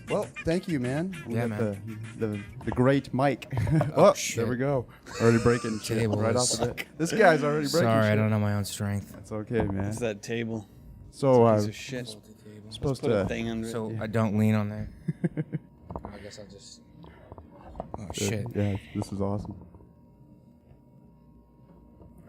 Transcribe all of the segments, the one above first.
Well, thank you, man. Yeah, man. The great Mike. Shit. There we go. Already breaking shit Table right is- off the bat. This guy's already breaking Sorry, shit. I don't know my own strength. That's okay, man. It's that table. So, Piece of shit. supposed Put a to... thing under So it. I don't lean on there. I guess I'll just. Oh shit! Yeah, this is awesome.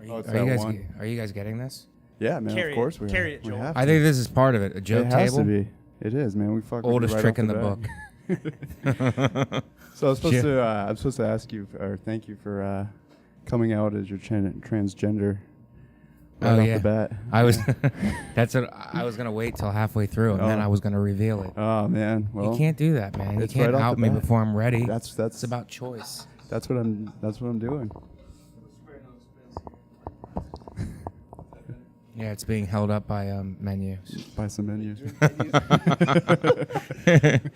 It's that one. Are you guys getting this? Yeah, man, Carry of course it. we Carry are. it, We Joel. have I to. think this is part of it. A joke It has table. to be. It is, man. We fuck with Oldest you right trick off in the bat. book. So I'm supposed to ask you, or thank you for coming out as your transgender right Oh, off yeah. the bat. I was. That's what I was gonna wait till halfway through, and then Oh. I was gonna reveal it. Oh man, well, You can't do that, man. You it's can't right off out the me bat. before I'm ready. That's It's about choice. That's what I'm doing. Yeah, it's being held up by menus. Buy some menus.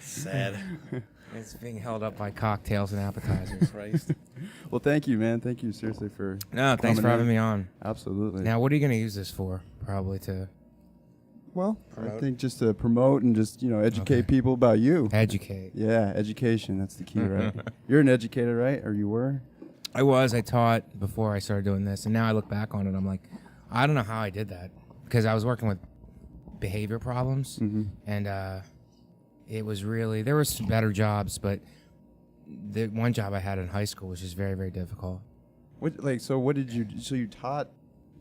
Sad. It's being held up by cocktails and appetizers. Christ. Well, thank you, man. Thank you seriously for No, thanks for coming having in. me on. Absolutely. Now, what are you gonna use this for? Probably to Well, Promote. I think just to promote and just educate Okay. people about you. educate. Yeah, education. That's the key, right? You're an educator, right? Or you were? I taught before I started doing this, and now I look back on it, I'm like, I don't know how I did that, because I was working with behavior problems, and it was really, there were some better jobs, but the one job I had in high school was just very, very difficult. So what did you? So you taught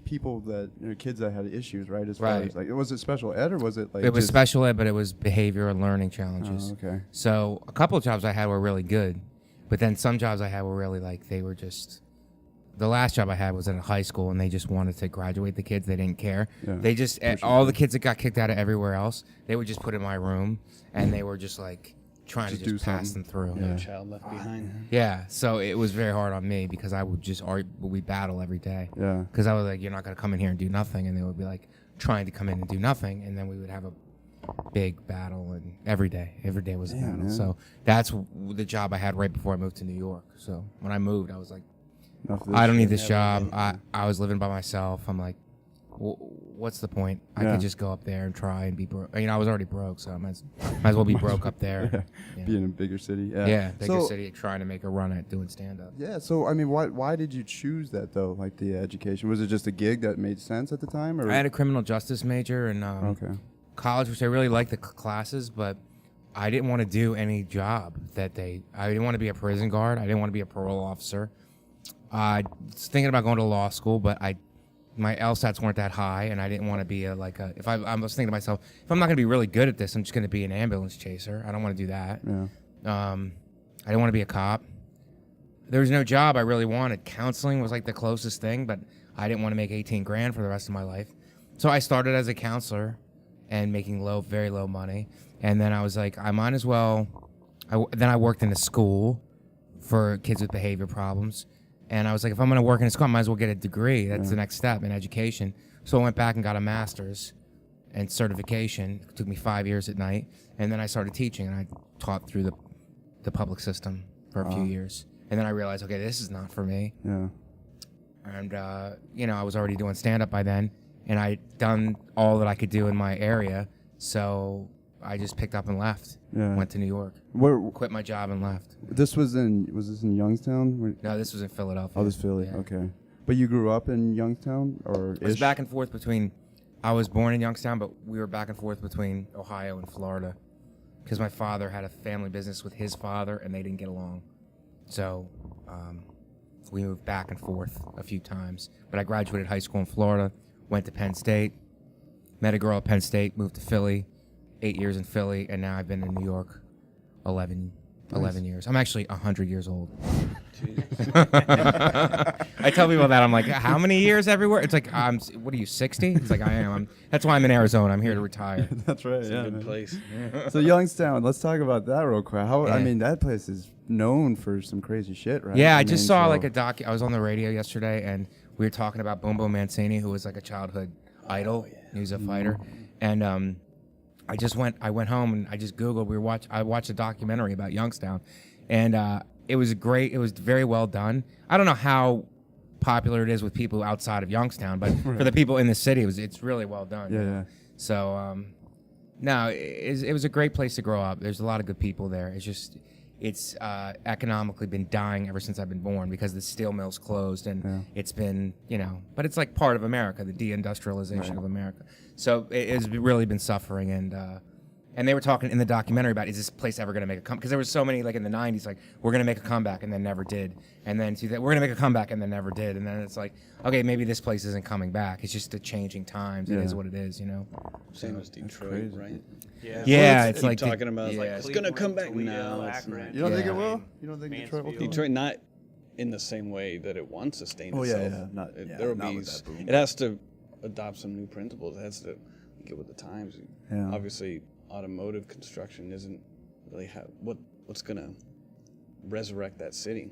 people that kids that had issues, right? As far Right. as was it special ed or was it like? It was just- special ed, but it was behavior and learning challenges. Oh, okay. So a couple of jobs I had were really good, but then some jobs I had were really like, they were just, the last job I had was in a high school, and they just wanted to graduate the kids. They didn't care. Yeah. They just, all the kids that got kicked out of everywhere else, they would just put in my room, and they were just like trying Just to do just pass something. them through. Yeah. No child left behind. Yeah, so it was very hard on me because I would just we battle every day. Yeah. Because I was like, you're not going to come in here and do nothing, and they would be like trying to come in and do nothing, and then we would have a big battle, and every day was a Yeah, battle. man. So that's the job I had right before I moved to New York. So when I moved, I was like, Enough of this I don't need shit. this Never job. I was living by myself. I'm like, what's the point? I Yeah. could just go up there and try and be broke. I was already broke, so I might as well be broke up there. Yeah. Yeah. Be in a bigger city. Yeah. Yeah, bigger So- city, trying to make a run at doing stand-up. Yeah. So I mean, why did you choose that though? Like the education, was it just a gig that made sense at the time, or? I had a criminal justice major in Okay. college, which I really liked the classes, but I didn't want to do any job I didn't want to be a prison guard. I didn't want to be a parole officer. I was thinking about going to law school, but my LSATs weren't that high, and I didn't want to be I was thinking to myself, if I'm not going to be really good at this, I'm just going to be an ambulance chaser. I don't want to do that. Yeah. I didn't want to be a cop. There was no job I really wanted. Counseling was like the closest thing, but I didn't want to make 18 grand for the rest of my life. So I started as a counselor and making very low money. And then I was like, I might as well. Then I worked in a school for kids with behavior problems. And I was like, if I'm going to work in a school, I might as well get a degree. That's the next step in education. So I went back and got a master's and certification. It took me 5 years at night. And then I started teaching, and I taught through the public system for a few years. And then I realized, okay, this is not for me. Yeah. And, I was already doing stand-up by then, and I'd done all that I could do in my area. So I just picked up and left. Yeah. Went to New York. Where Quit my job and left. was this in Youngstown? No, this was in Philadelphia. Oh, this Philly. Yeah. Okay. But you grew up in Youngstown, or It was back and forth between, I was born in Youngstown, but we were back and forth between Ohio and Florida because my father had a family business with his father, and they didn't get along. So we moved back and forth a few times. But I graduated high school in Florida, went to Penn State, met a girl at Penn State, moved to Philly, 8 years in Philly, and now I've been in New York 11 years. I'm actually 100 years old. I tell people that. I'm like, how many years everywhere? It's like, what are you, 60? It's like, I am. That's why I'm in Arizona. I'm here to retire. That's right. It's yeah. a good man. place. So Youngstown, let's talk about that real quick. I Yeah. mean, that place is known for some crazy shit, right? Yeah, I just mean, saw so- like a doc. I was on the radio yesterday, and we were talking about Boom Boom Mancini, who was like a childhood idol. He was a fighter, and I went home and I just Googled. I watched a documentary about Youngstown, and it was great. It was very well done. I don't know how popular it is with people outside of Youngstown, but for the people in the city, it's really well done. Yeah, yeah. So No, it was a great place to grow up. There's a lot of good people there. It's economically been dying ever since I've been born because the steel mills closed, and it's been, but it's like part of America, the deindustrialization of America. So it has really been suffering, and they were talking in the documentary about, is this place ever going to make a comeback? Because there were so many, like in the 90s, like, we're going to make a comeback, and then never did. And then we're going to make a comeback, and then never did. And then it's like, okay, maybe this place isn't coming back. It's just the changing times. It is what it is, Same as Detroit, right? Yeah. Yeah, it's like talking about yeah. it's gonna come back Toledo, now. Akron. You don't think Yeah. it will? You don't think Detroit will? Detroit not in the same way that it wants to sustain itself. There will be. It has to adopt some new principles. It has to get with the times. Yeah. Obviously, automotive construction isn't really what's gonna resurrect that city.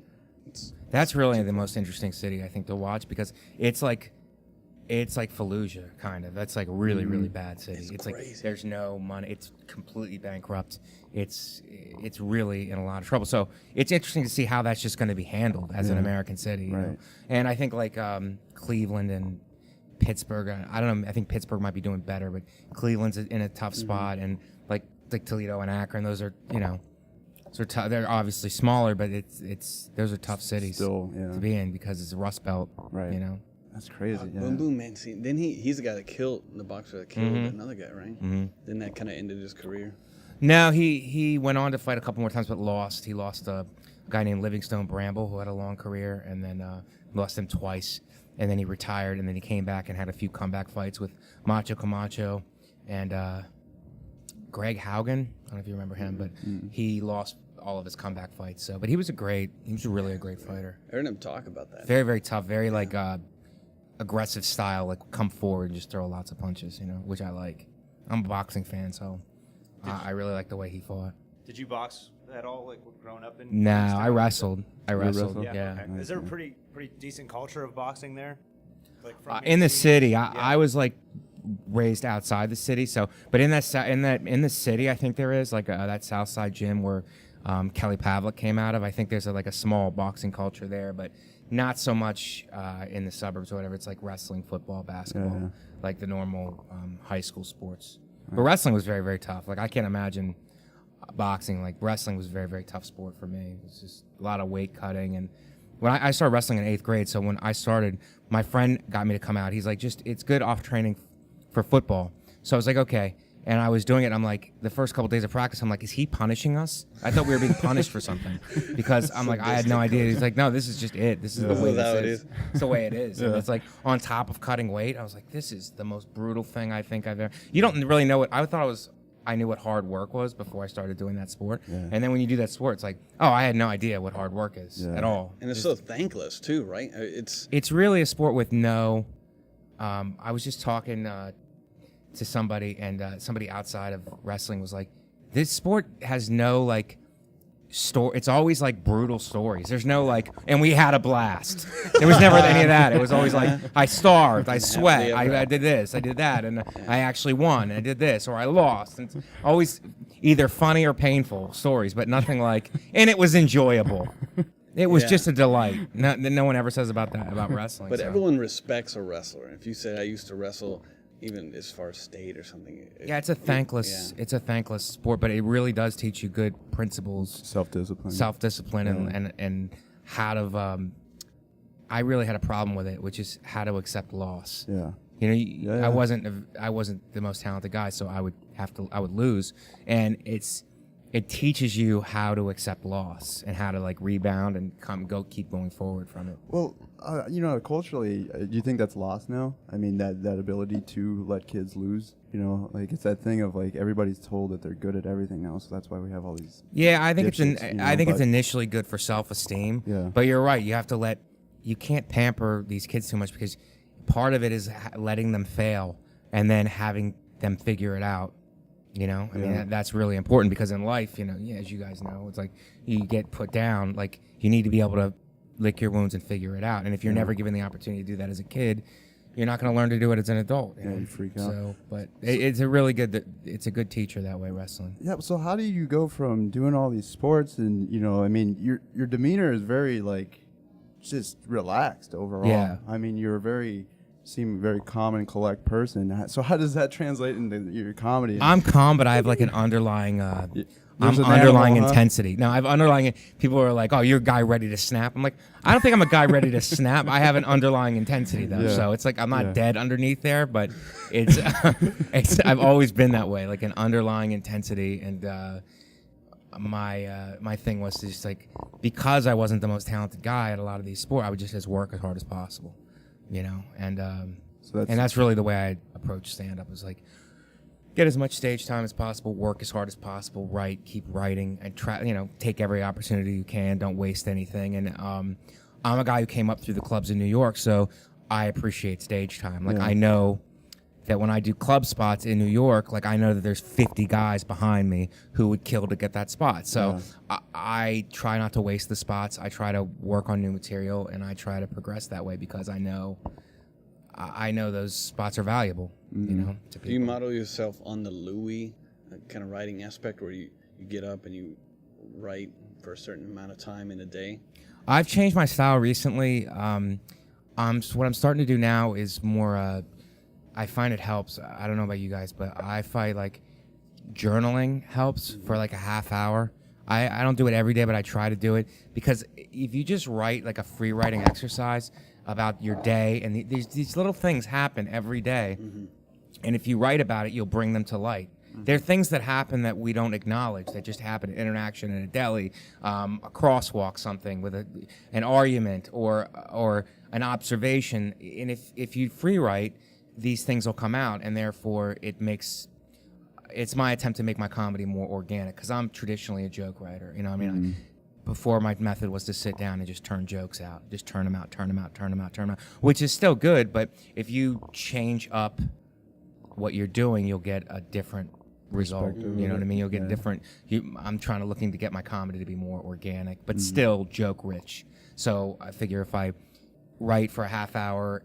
That's really the most interesting city I think to watch because it's like Fallujah kind of. That's like a really really bad city. It's like there's no money. It's completely bankrupt. It's really in a lot of trouble. So it's interesting to see how that's just going to be handled as an American city. You know? And I think like Cleveland and Pittsburgh. I don't know. I think Pittsburgh might be doing better, but Cleveland's in a tough spot, and like Toledo and Akron. Those are they're obviously smaller, but those are tough cities to be in because it's a Rust Belt. Right. That's crazy. Boom Boom Man. See, then he's the guy that killed the boxer that killed another guy, right? Mm-hmm. Then that kind of ended his career. No, he went on to fight a couple more times, but lost. He lost a guy named Livingstone Bramble who had a long career, and then lost him twice. And then he retired, and then he came back and had a few comeback fights with Macho Camacho and Greg Haugen. I don't know if you remember him, but he lost all of his comeback fights. So, but he was really a great fighter. I heard him talk about that. Very, very tough. Very like aggressive style, like come forward and just throw lots of punches. Which I like. I'm a boxing fan, so I really like the way he fought. Did you box at all, like growing up in? No, I wrestled. I wrestled. wrestled? Yeah. Okay. Is there a pretty decent culture of boxing there? Like from In the city, I was like raised outside the city. So, but in the city, I think there is like that South Side gym where Kelly Pavlik came out of. I think there's a small boxing culture there, but not so much in the suburbs or whatever. It's like wrestling, football, basketball, like the normal high school sports. But wrestling was very, very tough. Like I can't imagine boxing. Like wrestling was a very, very tough sport for me. It was just a lot of weight cutting. And when I started wrestling in 8th grade, so when I started, my friend got me to come out. He's like, it's good off training for football. So I was like, okay. And I was doing it. I'm like, the first couple days of practice, I'm like, is he punishing us? I thought we were being punished for something because I'm like, I had no idea. He's like, no, this is just it. This is the way this is. It's the way it is. And it's like on top of cutting weight. I was like, this is the most brutal thing I think I've ever. You don't really know what I knew what hard work was before I started doing that sport. Yeah. And then when you do that sport, it's like, oh, I had no idea what hard work is at all. And it's so thankless too, right? It's really a sport with no. I was just talking to somebody, and somebody outside of wrestling was like, this sport has no like story. It's always like brutal stories. There's no like, and we had a blast. There was never any of that. It was always like, I starved, I sweat, I did this, I did that, and I actually won, and I did this, or I lost. And it's always either funny or painful stories, but nothing like, and it was enjoyable. It was just a delight. No one ever says about that about wrestling. But so. everyone respects a wrestler. If you say I used to wrestle, even as far as state or something. It's a thankless sport, but it really does teach you good principles, self-discipline, and how to. I really had a problem with it, which is how to accept loss. Yeah. I wasn't the most talented guy, so I would lose, and it teaches you how to accept loss and how to like rebound and keep going forward from it. Well, culturally, do you think that's lost now? I mean, that ability to let kids lose, like it's that thing of like everybody's told that they're good at everything now, so that's why we have all these. Yeah, I think it's initially good for self-esteem. Yeah. But you're right. You can't pamper these kids too much because part of it is letting them fail and then having them figure it out. I mean, that's really important because in life, as you guys know, it's like you get put down, like you need to be able to lick your wounds and figure it out. And if you're never given the opportunity to do that as a kid, you're not going to learn to do it as an adult. You freak out. So, but it's a good teacher that way, wrestling. Yeah. So how do you go from doing all these sports and, I mean, your demeanor is very like just relaxed overall. Yeah. I mean, you're very seem a very calm and collect person. So how does that translate into your comedy? I'm calm, but I have like an underlying intensity. Now I have underlying. People are like, "Oh, you're a guy ready to snap." I'm like, I don't think I'm a guy ready to snap. I have an underlying intensity though, so it's like I'm not dead underneath there, but it's, I've always been that way, like an underlying intensity. And my thing was to just like, because I wasn't the most talented guy at a lot of these sports, I would just work as hard as possible, you know. And that's really the way I approach stand up, is like, get as much stage time as possible, work as hard as possible, write, keep writing, and try, you know, take every opportunity you can, don't waste anything. And I'm a guy who came up through the clubs in New York, so I appreciate stage time. Like, I know that when I do club spots in New York, like, I know that there's 50 guys behind me who would kill to get that spot. So I try not to waste the spots. I try to work on new material, and I try to progress that way, because I know those spots are valuable, you know, to people. Do you model yourself on the Louis kind of writing aspect, where you get up and you write for a certain amount of time in a day? I've changed my style recently. What I'm starting to do now is more, I find it helps. I don't know about you guys, but I find like journaling helps for like a half hour. I don't do it every day, but I try to do it, because if you just write like a free writing exercise about your day, and these little things happen every day, and if you write about it, you'll bring them to light. There are things that happen that we don't acknowledge, that just happen: an interaction in a deli, a crosswalk, something with an argument, or an observation. And if you free write, these things will come out, and therefore it's my attempt to make my comedy more organic, because I'm traditionally a joke writer. You know what I mean? Before, my method was to sit down and just turn jokes out, just turn them out, which is still good. But if you change up what you're doing, you'll get a different result. You know what I mean? You'll get different. I'm looking to get my comedy to be more organic, but still joke rich. So I figure if I write for a half hour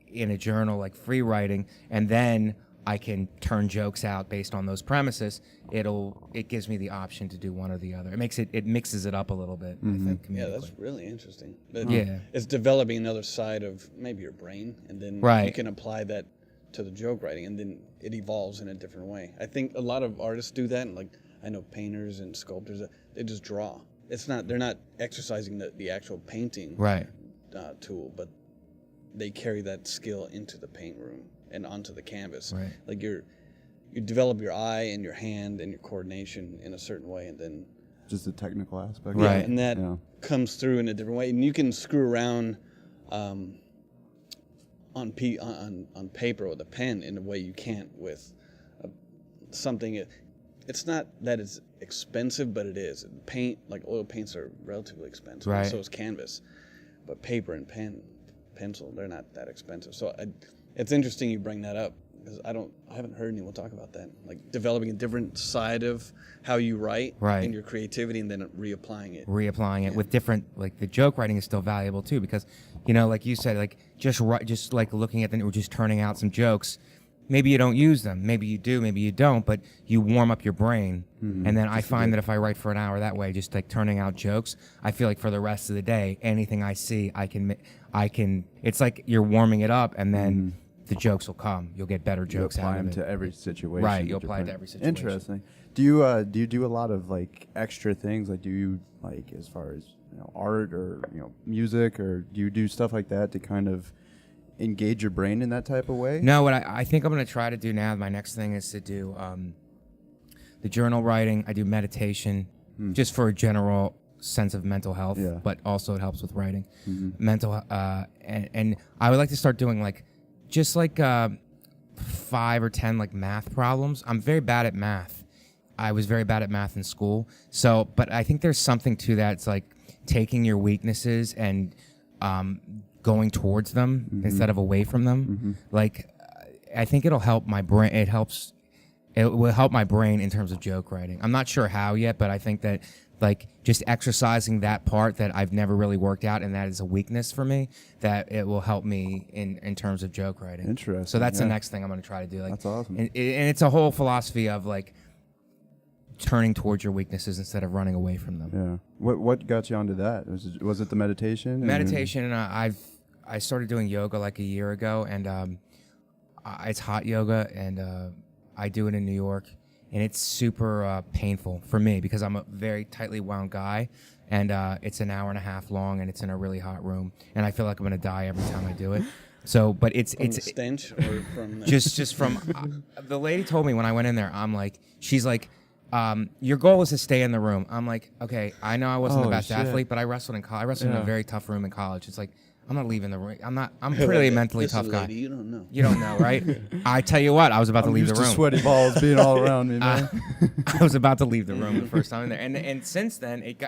in a journal, like free writing, and then I can turn jokes out based on those premises, it gives me the option to do one or the other. It mixes it up a little bit, I think. Yeah, that's really interesting. It's developing another side of maybe your brain, and then you can apply that to the joke writing, and then it evolves in a different way. I think a lot of artists do that, and like I know painters and sculptors, they just draw. They're not exercising the actual painting tool, but they carry that skill into the paint room and onto the canvas. Like you develop your eye and your hand and your coordination in a certain way, and then just the technical aspect. And that comes through in a different way. And you can screw around on paper with a pen in a way you can't with something. It's not that it's expensive, but it is. Paint, like oil paints, are relatively expensive. And so is canvas, but paper and pencil, they're not that expensive. So it's interesting you bring that up, because I haven't heard anyone talk about that, like developing a different side of how you write and your creativity, and then reapplying it with different, like the joke writing is still valuable too, because, you know, like you said, like just like looking at or just turning out some jokes, maybe you don't use them, maybe you do, maybe you don't, but you warm up your brain. And then I find that if I write for an hour that way, just like turning out jokes, I feel like for the rest of the day, anything I see, I can it's like you're warming it up, and then the jokes will come. You'll get better jokes out of it. Apply them to every situation. You'll apply it to every situation. Interesting. Do you do a lot of like extra things? Like, do you, like, as far as, you know, art or, you know, music, or do you do stuff like that to kind of engage your brain in that type of way? No, what I think I'm going to try to do now, my next thing is to do the journal writing. I do meditation just for a general sense of mental health, but also it helps with writing. Mental and I would like to start doing like just like 5 or 10 like math problems. I'm very bad at math. I was very bad at math in school. So, but I think there's something to that. It's like taking your weaknesses and going towards them instead of away from them. Like, I think it'll help my brain. It will help my brain in terms of joke writing. I'm not sure how yet, but I think that like just exercising that part that I've never really worked out, and that is a weakness for me, that it will help me in terms of joke writing. Interesting. So that's the next thing I'm going to try to do. Like, that's awesome. And it's a whole philosophy of like turning towards your weaknesses instead of running away from them. Yeah. What got you onto that? Was it the meditation? Meditation, and I started doing yoga like a year ago, and it's hot yoga, and I do it in New York, and it's super painful for me because I'm a very tightly wound guy, and it's an hour and a half long, and it's in a really hot room, and I feel like I'm gonna die every time I do it. So, but it's the stench or from the just from the lady told me when I went in there. I'm like, she's like, your goal is to stay in the room. I'm like, okay, I know I wasn't the best athlete, but I wrestled in college. I wrestled in a very tough room in college. It's like, I'm not leaving the room. I'm a pretty mentally tough guy. You don't know. You don't know, right? I tell you what, I was about to leave the room. Used to sweaty balls being all around me, man. I was about to leave the room the first time in there, and since then it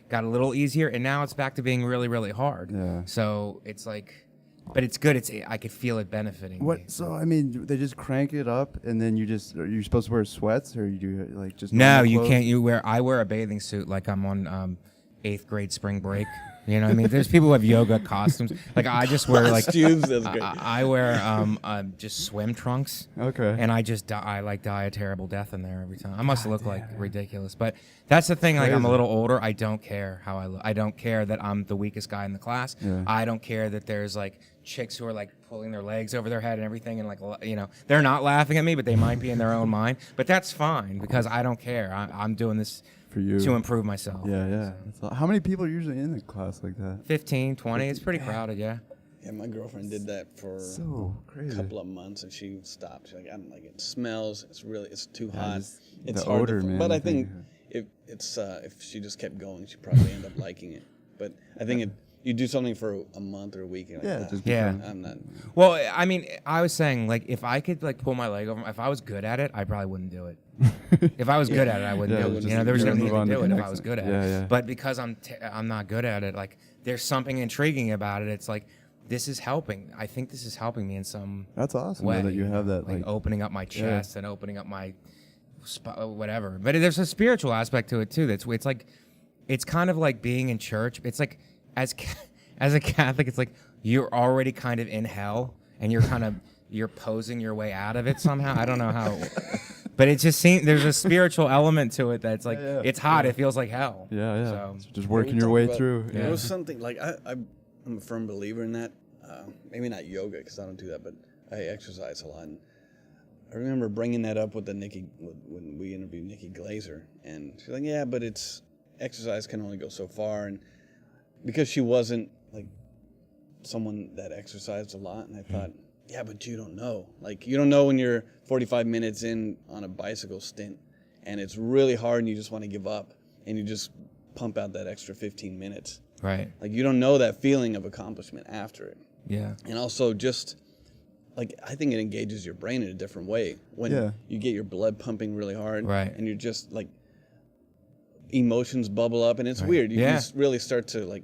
got a little easier, and now it's back to being really, really hard. Yeah. So it's like, but it's good. I could feel it benefiting me. What? So I mean, they just crank it up, and then are you supposed to wear sweats, or you do like just? No, you clothes? can't. I wear a bathing suit like I'm on 8th grade spring break. You know what I mean? There's people who have yoga costumes. Like I just wear like I wear just swim trunks. Okay. And I die a terrible death in there every time. I must look like ridiculous, but that's the thing. Like I'm a little older. I don't care how I look. I don't care that I'm the weakest guy in the class. Yeah. I don't care that there's like chicks who are like pulling their legs over their head and everything, and like they're not laughing at me, but they might be in their own mind. But that's fine because I don't care. I'm doing this for you to improve myself. Yeah. So. How many people are usually in a class like that? 15, 20. It's pretty crowded, yeah. Yeah, my girlfriend did that for a couple of months, and she stopped. She's like, I don't like it. It smells. It's too hot. It's the hard odor, to, man. but I think if she just kept going, she'd probably end up liking it. But I think you do something for a month or a week. And I'm not. Well, I mean, I was saying, like, if I could, like, pull my leg over, if I was good at it, I probably wouldn't do it. If I was good at it, I wouldn't do it. There was no need to do it if I was good at it. But because I'm not good at it, like, there's something intriguing about it. It's like, this is helping. I think this is helping me in some That's awesome way. That you have that, like opening up my chest and opening up my whatever. But there's a spiritual aspect to it, too. It's like, it's kind of like being in church. It's like, as a Catholic, it's like you're already kind of in hell, and you're posing your way out of it somehow. I don't know how, but it just seems there's a spiritual element to it that's like it's hot. It feels like hell. Yeah. So it's just working your way through. There was something like I'm a firm believer in that. Maybe not yoga because I don't do that, but I exercise a lot. And I remember bringing that up with when we interviewed Nikki Glazer, and she's like, "Yeah, but exercise can only go so far," and because she wasn't like someone that exercised a lot, and I thought, yeah, but you don't know. Like, you don't know when you're 45 minutes in on a bicycle stint, and it's really hard, and you just want to give up, and you just pump out that extra 15 minutes. Right. Like, you don't know that feeling of accomplishment after it. Yeah. And also just, like, I think it engages your brain in a different way when you get your blood pumping really hard. Right. And you're just, like, emotions bubble up, and it's weird. You just really start to, like,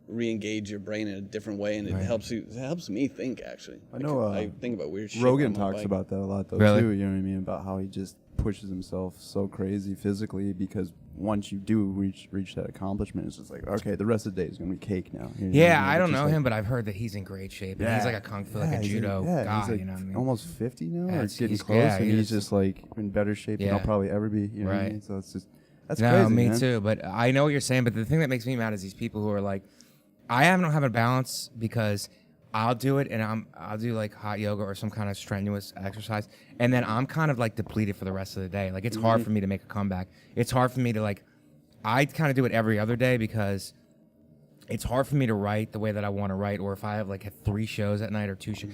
re-engage your brain in a different way, and it helps you. It helps me think, actually. I know. I think about weird shit. Rogan talks about that a lot, though, Really? too. You know what I mean? About how he just pushes himself so crazy physically because once you do reach that accomplishment, it's just like, okay, the rest of the day is gonna be cake now. You know what I mean? I don't It's know just him, but I've heard that he's in great shape. And he's like a kung fu, like a judo guy. He's like you know what I mean? almost 50 now, or getting he's- close, yeah, and he's- he's just like in better shape than I'll probably ever be. You know what I mean? So it's just that's no, crazy. me man. too. But I know what you're saying. But the thing that makes me mad is these people who are like, I don't have a balance because I'll do it and I'll do like hot yoga or some kind of strenuous exercise, and then I'm kind of like depleted for the rest of the day. Like it's hard for me to make a comeback. It's hard for me to like. I kind of do it every other day because it's hard for me to write the way that I want to write, or if I have like 3 shows at night or 2 shows,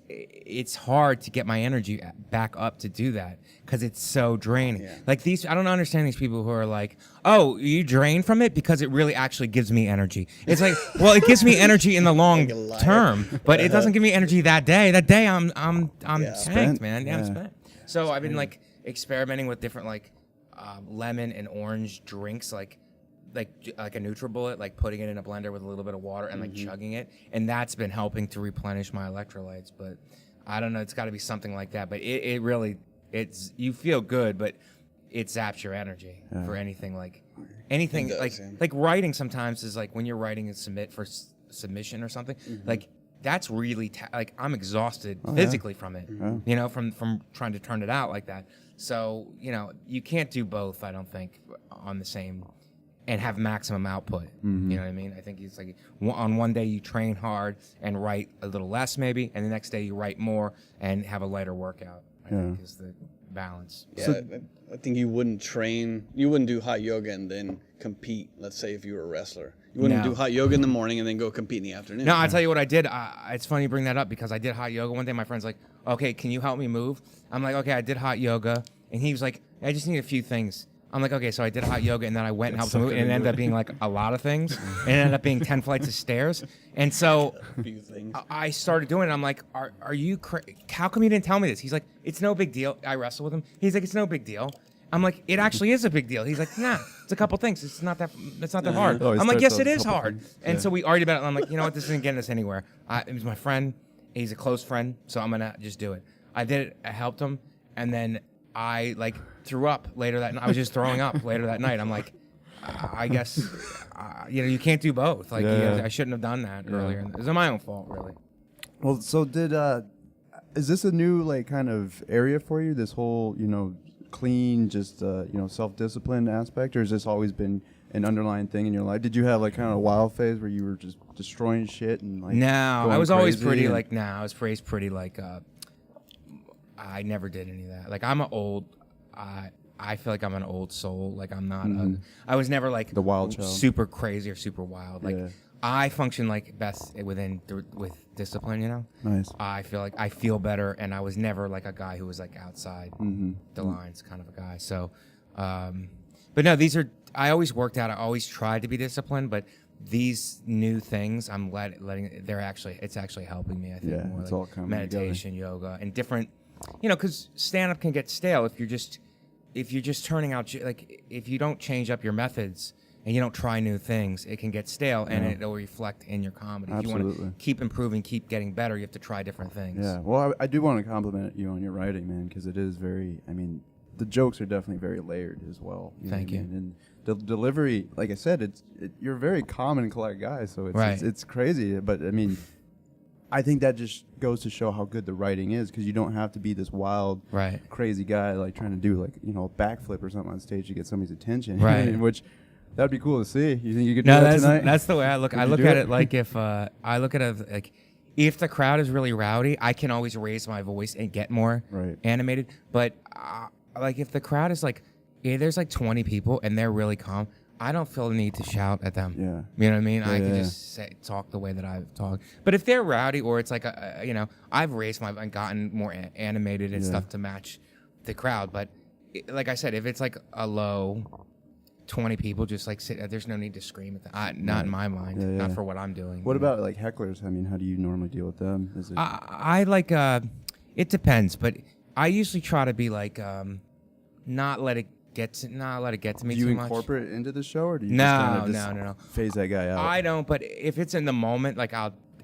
it's hard to get my energy back up to do that because it's so draining. Yeah. Like I don't understand these people who are like, oh, you drain from it because it really actually gives me energy. It's like, well, it gives me energy in the long term, but it doesn't give me energy that day. That day I'm tanked, man. Yeah, I'm spent. So I've been like experimenting with different like lemon and orange drinks, like a NutriBullet, like putting it in a blender with a little bit of water and like chugging it, and that's been helping to replenish my electrolytes. But I don't know, it's got to be something like that. But it really, you feel good, but it zaps your energy for anything like writing. Sometimes is like when you're writing and submit for submission or something, like that's really like I'm exhausted physically from it, you know, from trying to turn it out like that. So you know, you can't do both. I don't think on the same and have maximum output. Mm-hmm. You know what I mean? I think it's like on one day you train hard and write a little less maybe, and the next day you write more and have a lighter workout. I think is the balance. Yeah, so, I think you wouldn't do hot yoga and then compete, let's say if you were a wrestler. You wouldn't do hot yoga in the morning and then go compete in the afternoon. No, I'll tell you what I did. It's funny you bring that up because I did hot yoga one day. My friend's like, okay, can you help me move? I'm like, okay, I did hot yoga. And he was like, I just need a few things. I'm like, okay, so I did hot yoga, and then I went and helped him move, and it ended up being like a lot of things. It ended up being 10 flights of stairs. And so I started doing it. I'm like, are you how come you didn't tell me this? He's like, it's no big deal. I wrestle with him. He's like, it's no big deal. I'm like, it actually is a big deal. He's like, nah, it's a couple things. It's not that hard. I'm like, yes, it is hard. And so we argued about it, and I'm like, you know what, this isn't getting us anywhere. It was my friend. He's a close friend, so I'm going to just do it. I did it. I helped him, and then I threw up later that night. I was just throwing up later that night. I'm like, I guess, you can't do both. I shouldn't have done that earlier. It was my own fault, really. Well, so is this a new kind of area for you? This whole clean, just self-discipline aspect, or has this always been an underlying thing in your life? Did you have kind of a wild phase where you were just destroying shit and No, I was always pretty I was raised pretty I never did any of that. I'm an old. I feel like I'm an old soul. I'm not. I was never the wild child, super crazy or super wild. I function best with discipline. Nice. I feel like I feel better, and I was never a guy who was outside the lines kind of a guy. So, but no, these are. I always worked out. I always tried to be disciplined, but these new things, I'm letting. It's actually helping me. I think more it's all coming meditation, together. Yoga, and different. Because stand-up can get stale if you're just turning out if you don't change up your methods and you don't try new things, it can get stale and it'll reflect in your comedy. Absolutely. If you want to keep improving, keep getting better, you have to try different things. Yeah. Well, I do want to compliment you on your writing, man, because it is very. I mean, the jokes are definitely very layered as well. Thank you. And the delivery, like I said, you're a very calm and collect guy, so it's crazy. But I mean. I think that just goes to show how good the writing is, because you don't have to be this wild, crazy guy trying to do a backflip or something on stage to get somebody's attention. Right. Which that'd be cool to see. You think you could do that tonight? That's the way I look. I look at it if I look at it if the crowd is really rowdy, I can always raise my voice and get more animated. But if the crowd is there's 20 people and they're really calm, I don't feel the need to shout at them. Yeah. You know what I mean? I can just talk the way that I've talked. But if they're rowdy or it's I've raised and gotten more animated and stuff to match the crowd. But like I said, if it's a low 20 people just sit, there's no need to scream at them. Not in my mind. Not for what I'm doing. What about hecklers? I mean, how do you normally deal with them? Is it it depends, but I usually try to be not let it get to me too much. Do you incorporate it into the show, or do you no phase that guy out? I don't, but if it's in the moment,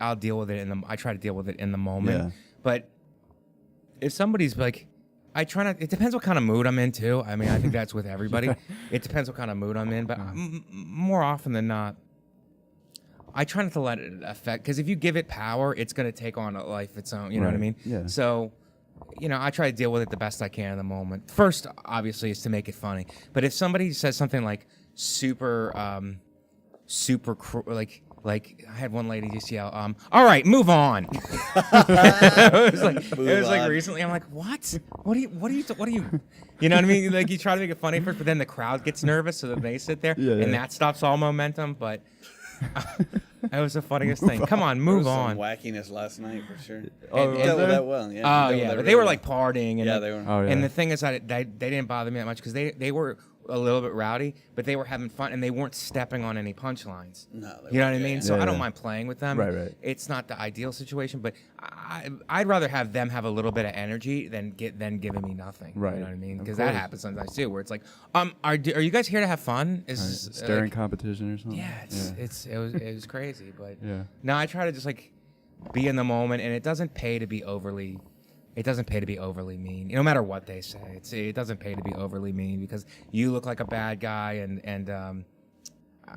I'll deal with it I try to deal with it in the moment. Yeah. But if somebody's I try not. It depends what kind of mood I'm in too. I mean, I think that's with everybody. It depends what kind of mood I'm in, but more often than not, I try not to let it affect. Because if you give it power, it's going to take on a life of its own. You know what I mean? Yeah. So. I try to deal with it the best I can in the moment. First, obviously, is to make it funny. But if somebody says something super, I had one lady just yell, "All right, move on." It was recently. I'm like, what? What are you? You know what I mean? You try to make it funny first, but then the crowd gets nervous, so that they sit there, and that stops all momentum. But. That was the funniest thing. Come on, move on. Some wackiness last night for sure. Oh, dealt with that well. Yeah. Oh yeah, but they were partying. And they were. Oh, yeah. And the thing is that they didn't bother me that much because they were a little bit rowdy, but they were having fun and they weren't stepping on any punchlines. No, you know what I mean? So I don't mind playing with them. Right. It's not the ideal situation, but I'd rather have them have a little bit of energy than giving me nothing. Right. You know what I mean? Because that happens sometimes too, where it's are you guys here to have fun? Staring competition or something? Yeah, it was crazy, but yeah. No, I try to just be in the moment, and it doesn't pay to be overly mean. No matter what they say, it doesn't pay to be overly mean because you look like a bad guy, and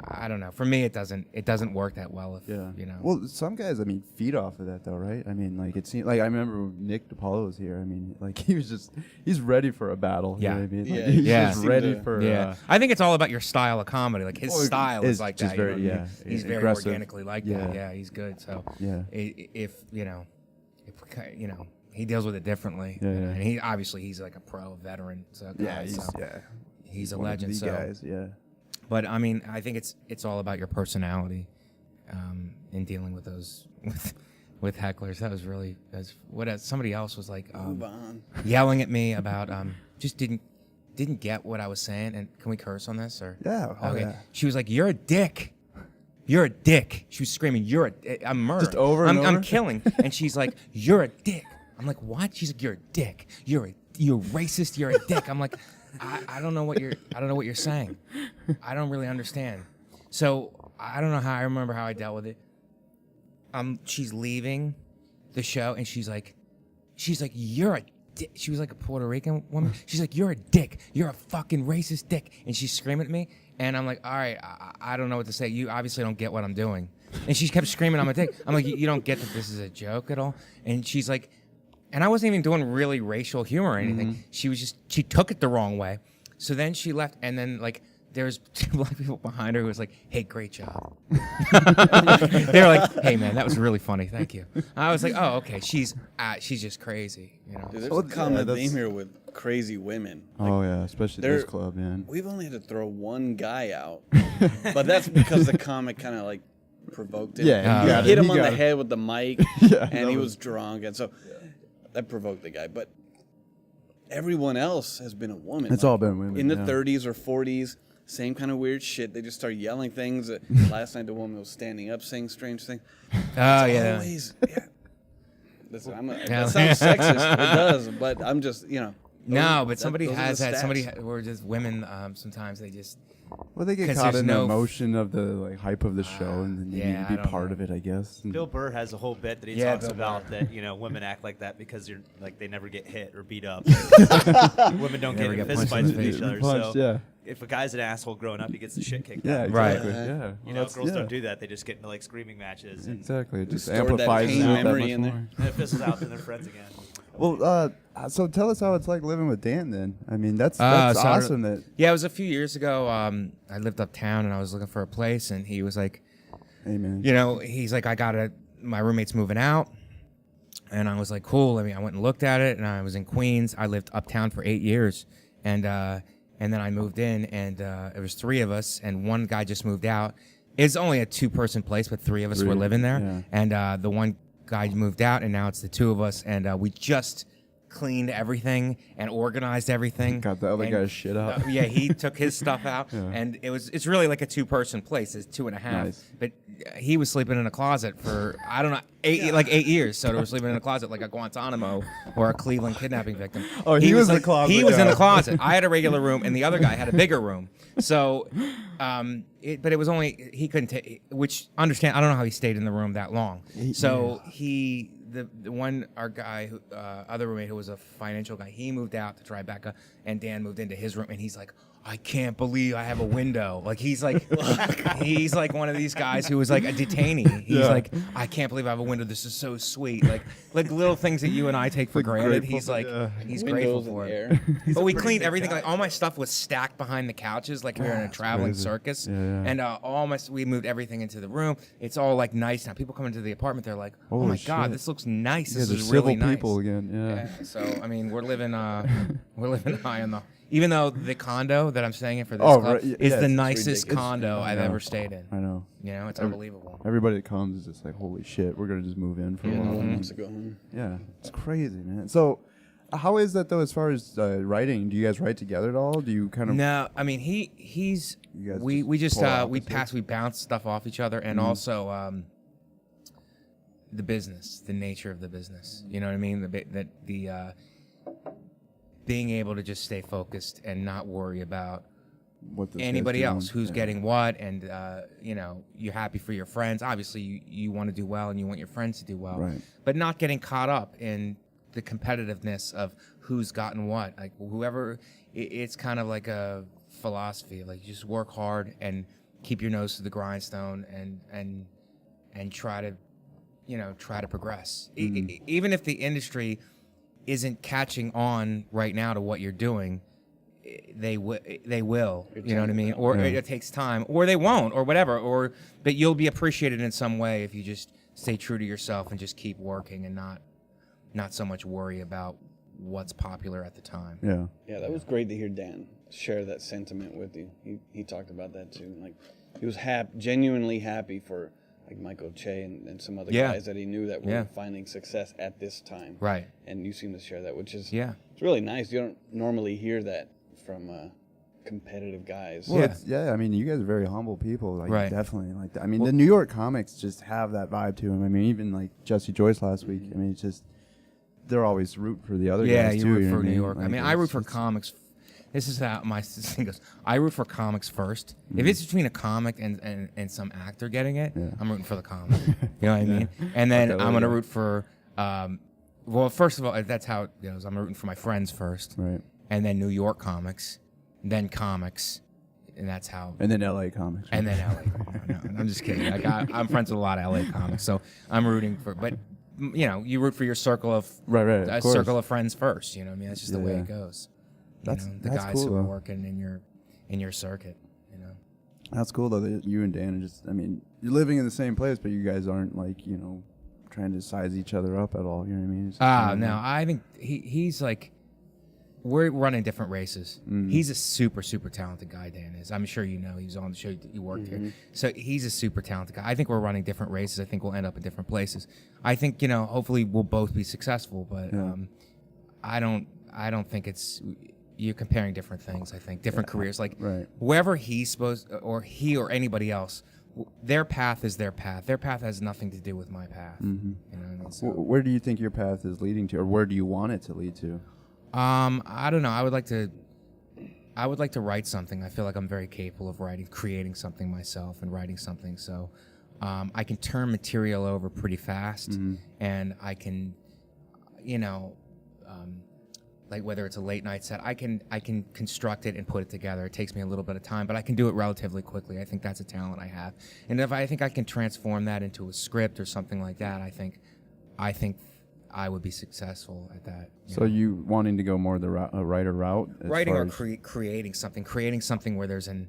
I don't know. For me, it doesn't work that well. If, you know. Well, some guys, I mean, feed off of that though, right? I mean, like it seemed like I remember when Nick DiPaolo was here. I mean, like he's ready for a battle. Yeah. You know what I mean? Yeah, Like, he's yeah. just ready for. Yeah. I think it's all about your style of comedy. Like his style is like just that. very, you know what I mean? yeah, He's very aggressive. organically like that. Yeah, he's good. So if you know, he deals with it differently. Yeah, And he's like a pro veteran. So he's a legend. So guys, yeah. But I mean, I think it's all about your personality in dealing with those with hecklers. That was really somebody else was like yelling at me about just didn't get what I was saying. And can we curse on this or? Yeah. Okay. Yeah. She was like, "You're a dick. You're a dick." She was screaming, I'm murdering. Just over and over? I'm killing. And she's like, "You're a dick." I'm like, "What?" She's like, "You're a dick. You're racist. You're a dick." I'm like, I don't know what you're saying. I don't really understand. So I don't know how I remember how I dealt with it. She's leaving the show and she's like, "You're a dick." She was like a Puerto Rican woman. She's like, "You're a dick. You're a fucking racist dick." And she's screaming at me. And I'm like, "All right, I don't know what to say. You obviously don't get what I'm doing." And she kept screaming, "I'm a dick." I'm like, "You don't get that this is a joke at all?" And she's like, and I wasn't even doing really racial humor or anything. Mm-hmm. She took it the wrong way. So then she left, and then like there's two black people behind her who was like, "Hey, great job." They were like, "Hey, man, that was really funny. Thank you." I was like, "Oh, okay. She's just crazy, you know." Dude, there's a common theme here with crazy women. Like, especially this club, man. We've only had to throw one guy out, but that's because the comic kind of like provoked him. Yeah, he hit him on the head with the mic, and he was drunk, and so that provoked the guy. But everyone else has been a woman. It's all been women in the 30s or 40s. Same kind of weird shit. They just start yelling things. Last night, the woman was standing up, saying strange things. Always, Listen, that sounds sexist. It does, but I'm just, No, but somebody has had or just women. Sometimes they just. Well, they get caught in the emotion of the like hype of the show, and then you need to be part of it, I guess. And Bill Burr has a whole bit that he talks about that women act like that because you're like they never get hit or beat up. Women don't get in fist fights with each other. If a guy's an asshole growing up, he gets the shit kicked out. Exactly. Right. Girls don't do that. They just get into like screaming matches. And exactly. It just amplifies that memory in there. And it fizzles out, and they're friends again. Well, so tell us how it's like living with Dan then. I mean, that's awesome. It was a few years ago. I lived uptown and I was looking for a place, and he was like, "Hey man, he's like, my roommate's moving out," and I was like, "Cool." I mean, I went and looked at it, and I was in Queens. I lived uptown for 8 years, and then I moved in, and it was 3 of us, and one guy just moved out. It's only a 2-person place, but 3 of us were living there, and the one guy moved out, and now it's the 2 of us, and we just cleaned everything and organized everything. Got the other guy's shit out. He took his stuff out, and it's really like a 2-person place. It's 2.5, nice. But he was sleeping in a closet for 8 years. So they were sleeping in a closet like a Guantanamo or a Cleveland kidnapping victim. Oh, he was in the closet. He was in the closet. I had a regular room, and the other guy had a bigger room. So, but it was only he couldn't take. Which understand? I don't know how he stayed in the room that long. So the one, our guy, other roommate who was a financial guy, he moved out to Tribeca, and Dan moved into his room, and he's like, "I can't believe I have a window." Like he's like one of these guys who was like a detainee. He's like, "I can't believe I have a window. This is so sweet." Like little things that you and I take for granted. He's like, he's grateful for it. But we cleaned everything. Like all my stuff was stacked behind the couches, like we were in a traveling circus. And we moved everything into the room. It's all like nice now. People come into the apartment, they're like, "Oh my god, this looks nice. This is really nice." People again. Yeah. So I mean, we're living high on the. Even though the condo that I'm staying in for this club is the nicest condo I've ever stayed in. I know. It's unbelievable. Everybody that comes is just like, "Holy shit, we're gonna just move in for a while." Wants to go home. Yeah, it's crazy, man. So, how is that though? As far as writing, do you guys write together at all? Do you kind of? No, I mean he's. We bounce stuff off each other, and also the business, the nature of the business. You know what I mean? Being able to just stay focused and not worry about anybody else who's getting what, and you're happy for your friends. Obviously, you want to do well, and you want your friends to do well, right. But not getting caught up in the competitiveness of who's gotten what. Like whoever, it's kind of like a philosophy. Like you just work hard, and keep your nose to the grindstone and try to progress. Even if the industry isn't catching on right now to what you're doing, they will. You know what I mean? Or it takes time, or they won't, or whatever. But you'll be appreciated in some way if you just stay true to yourself and just keep working and not so much worry about what's popular at the time. Yeah, that was great to hear Dan share that sentiment with you. He talked about that too. Like, he was genuinely happy for like Michael Che and some other guys that he knew that were finding success at this time. Right. And you seem to share that, which is it's really nice. You don't normally hear that from competitive guys. Well, I mean, you guys are very humble people. Like, definitely. Like, I mean, the New York comics just have that vibe to them. I mean, even like Jesse Joyce last week. I mean, it's just they're always rooting for the other guys too. Yeah, you root for New York. Like, I mean, I root for comics. This is how my thing goes. I root for comics first. If it's between a comic and some actor getting it, I'm rooting for the comic. You know what I mean? And then I'm going to root for, well, first of all, that's how it goes. I'm rooting for my friends first. Right. And then New York comics, then comics, and that's how. And then LA comics. And then LA. No, I'm just kidding. I'm friends with a lot of LA comics, so I'm rooting for, but you know, you root for your circle of, circle of friends first. You know what I mean? That's just the way it goes. That's the guys cool, who are working in your circuit, you know. That's cool though that you and Dan are just, I mean, you're living in the same place, but you guys aren't like, you know, trying to size each other up at all. You know what I mean? No, I think he's like, we're running different races. He's a super, super talented guy, Dan is. I'm sure you know, he was on the show, you worked here. So he's a super talented guy. I think we're running different races. I think we'll end up in different places. I think, you know, hopefully we'll both be successful, but I don't think it's, you're comparing different things. I think different careers. Like whoever he's supposed, or he or anybody else, their path is their path. Their path has nothing to do with my path. You know what I mean? So, where do you think your path is leading to, or where do you want it to lead to? I don't know. I would like to write something. I feel like I'm very capable of creating something myself and writing something. So I can turn material over pretty fast, and I can, you know. Like whether it's a late night set, I can construct it and put it together. It takes me a little bit of time, but I can do it relatively quickly. I think that's a talent I have. And if I think I can transform that into a script or something like that, I think I would be successful at that. So you wanting to go more the writer route? Writing or creating something where there's an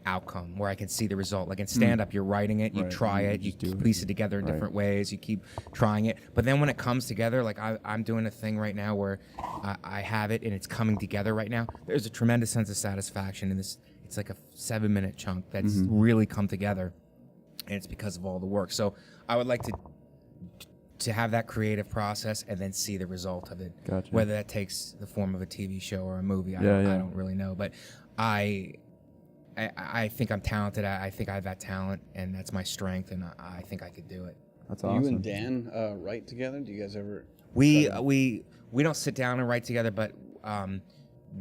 outcome, where I can see the result. Like in stand-up, you're writing it, you try it, you piece it together in different ways, you keep trying it. But then when it comes together, like I'm doing a thing right now where I have it and it's coming together right now, there's a tremendous sense of satisfaction in this. It's like a 7-minute chunk that's really come together, and it's because of all the work. So I would like to have that creative process and then see the result of it. Gotcha. Whether that takes the form of a TV show or a movie, I don't really know. But I think I'm talented. I think I have that talent, and that's my strength, and I think I could do it. That's awesome. You and Dan write together? Do you guys ever? We don't sit down and write together, but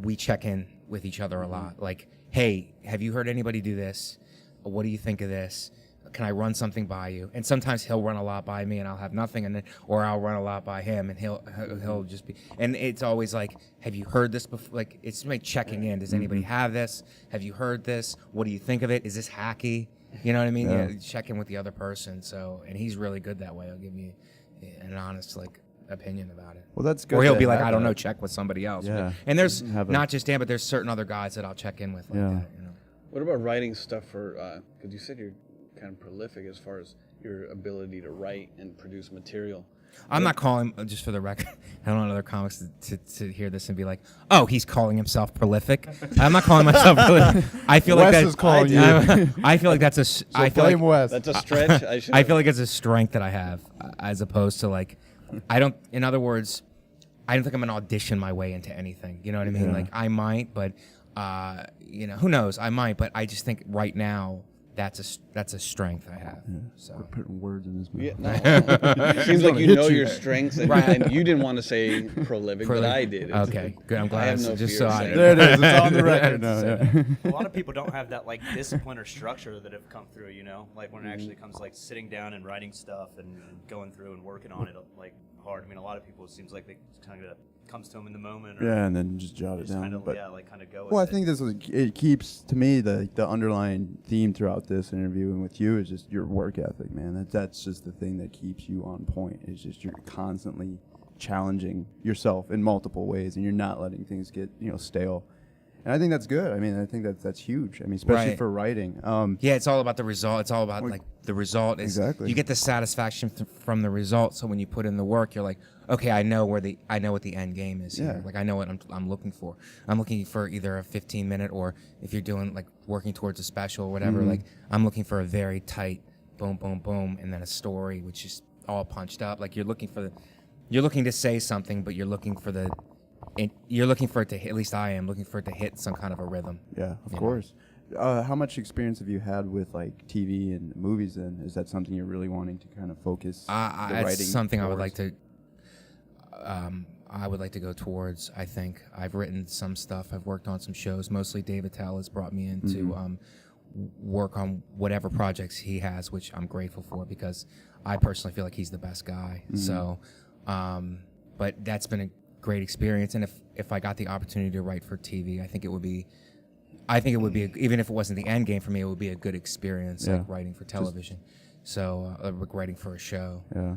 we check in with each other a lot. Like, hey, have you heard anybody do this? What do you think of this? Can I run something by you? And sometimes he'll run a lot by me, and I'll have nothing, and then, or I'll run a lot by him, and he'll just be. And it's always like, have you heard this before? Like, it's like checking in. Does anybody have this? Have you heard this? What do you think of it? Is this hacky? You know what I mean? Yeah. Check in with the other person. So, and he's really good that way. He'll give me an honest opinion about it. Well, that's good. Or he'll be like, I don't know, check with somebody else. Yeah. And there's not just Dan, but there's certain other guys that I'll check in with like that. You know. What about writing stuff for? Because you said you're kind of prolific as far as your ability to write and produce material. I'm not calling, just for the record, I don't want other comics to hear this and be like, oh, he's calling himself prolific. I'm not calling myself prolific. I feel Wes like is calling you. I feel like that's a. So I feel like Wes. That's a stretch. I feel like it's a strength that I have, as opposed to like, I don't. In other words, I don't think I'm gonna audition my way into anything. You know what I mean? Like I might, but you know, who knows? I might, but I just think right now, that's a strength I have. Yeah. So we're putting words in his mouth. Yeah, no. Seems like you know your strengths, and you didn't want to say prolific, but I did. Okay, good. I'm glad. I have no just fear so there it is. It's on the record now. A lot of people don't have that like discipline or structure that have come through. You know, like when it actually comes like sitting down and writing stuff and going through and working on it like hard. I mean, a lot of people, it seems like they kind of comes to him in the moment. Or and then just jot it down. Kind of, but, kind of go. Well, with I think this is, it keeps, to me, the underlying theme throughout this interview and with you is just your work ethic, man. That's just the thing that keeps you on point. It's just you're constantly challenging yourself in multiple ways, and you're not letting things get stale. And I think that's good. I mean, I think that's huge. I mean, especially for writing. Yeah, it's all about the result. It's all about like the result is exactly. You get the satisfaction from the result. So when you put in the work, you're like, okay, I know what the end game is here. Like I know what I'm looking for. I'm looking for either a 15-minute, or if you're doing like working towards a special or whatever, like I'm looking for a very tight boom, boom, boom, and then a story which is all punched up. Like you're looking to say something, but you're looking for it to hit, at least I am looking for it to hit some kind of a rhythm. Yeah, of course. How much experience have you had with like TV and movies then? Is that something you're really wanting to kind of focus the writing It's something towards? I would like to go towards. I think I've written some stuff. I've worked on some shows. Mostly Dave Attell has brought me in to work on whatever projects he has, which I'm grateful for because I personally feel like he's the best guy. So, but that's been a great experience, and if I got the opportunity to write for TV, I think it would be even if it wasn't the end game for me, it would be a good experience, like writing for television. Writing for a show. Yeah.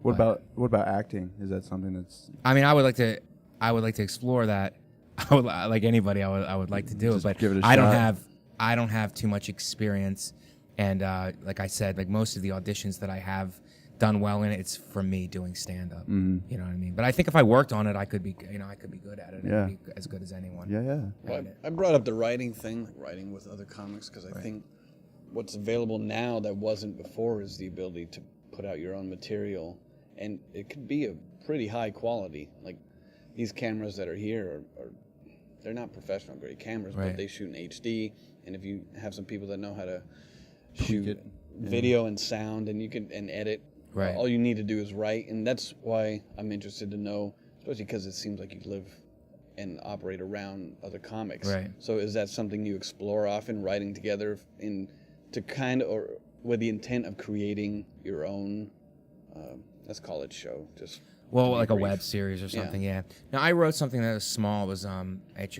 What about acting? Is that something that's? I mean, I would like to explore that. I would like anybody. I would like to do it, but give it a I shot. I don't have too much experience, and like I said, like most of the auditions that I have done well in, it's for me doing stand-up. You know what I mean? But I think if I worked on it, I could be good at it. Yeah. I'd be as good as anyone. Yeah. Well, I brought up the writing thing, like writing with other comics, because I think what's available now that wasn't before is the ability to put out your own material, and it could be a pretty high quality. Like these cameras that are here are they're not professional grade cameras, but they shoot in HD, and if you have some people that know how to shoot video and sound, and you can edit. Right. All you need to do is write, and that's why I'm interested to know, especially because it seems like you live and operate around other comics. Right. So is that something you explore often, writing together or with the intent of creating your own, let's call it show, just like a web series or something, yeah. Now, I wrote something that was small. It was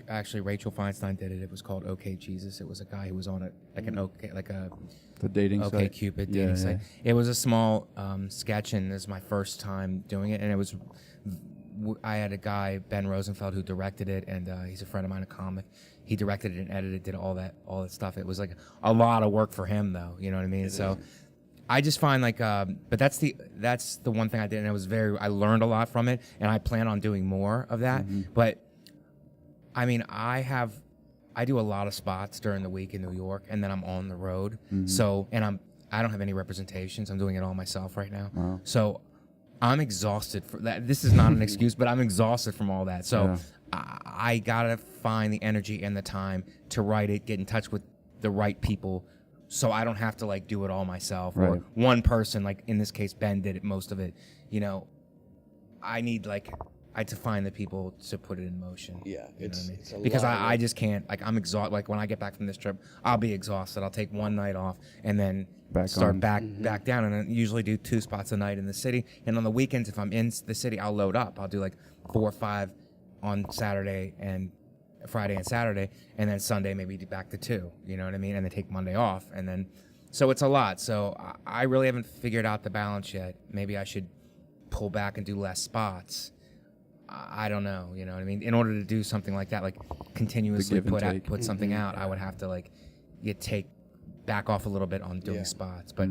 actually Rachel Feinstein did it. It was called OK Jesus. It was a guy who was on it, The dating OK site. Cupid dating site. It was a small sketch, and this is my first time doing it. And it was, I had a guy, Ben Rosenfeld, who directed it, and he's a friend of mine, a comic. He directed it and edited, did all that stuff. It was like a lot of work for him, though. You know what I mean? So I just find but that's the one thing I did, and I learned a lot from it, and I plan on doing more of that. But I mean, I do a lot of spots during the week in New York, and then I'm on the road. So, and I don't have any representations. I'm doing it all myself right now. Wow. So I'm exhausted for that. This is not an excuse, but I'm exhausted from all that. So I gotta find the energy and the time to write it, get in touch with the right people, so I don't have to like do it all myself or one person. Like in this case, Ben did it, most of it. You know, I need to find the people to put it in motion. Yeah, it's because I just can't. Like I'm exhausted. Like when I get back from this trip, I'll be exhausted. I'll take one night off and then start back down. And I usually do 2 spots a night in the city. And on the weekends, if I'm in the city, I'll load up. I'll do like 4 or 5 on Saturday and Friday and Saturday, and then Sunday maybe back to 2. You know what I mean? And then take Monday off, and then so it's a lot. So I really haven't figured out the balance yet. Maybe I should pull back and do less spots. I don't know, you know what I mean? In order to do something like that, like continuously put something out, I would have to take back off a little bit on doing spots. But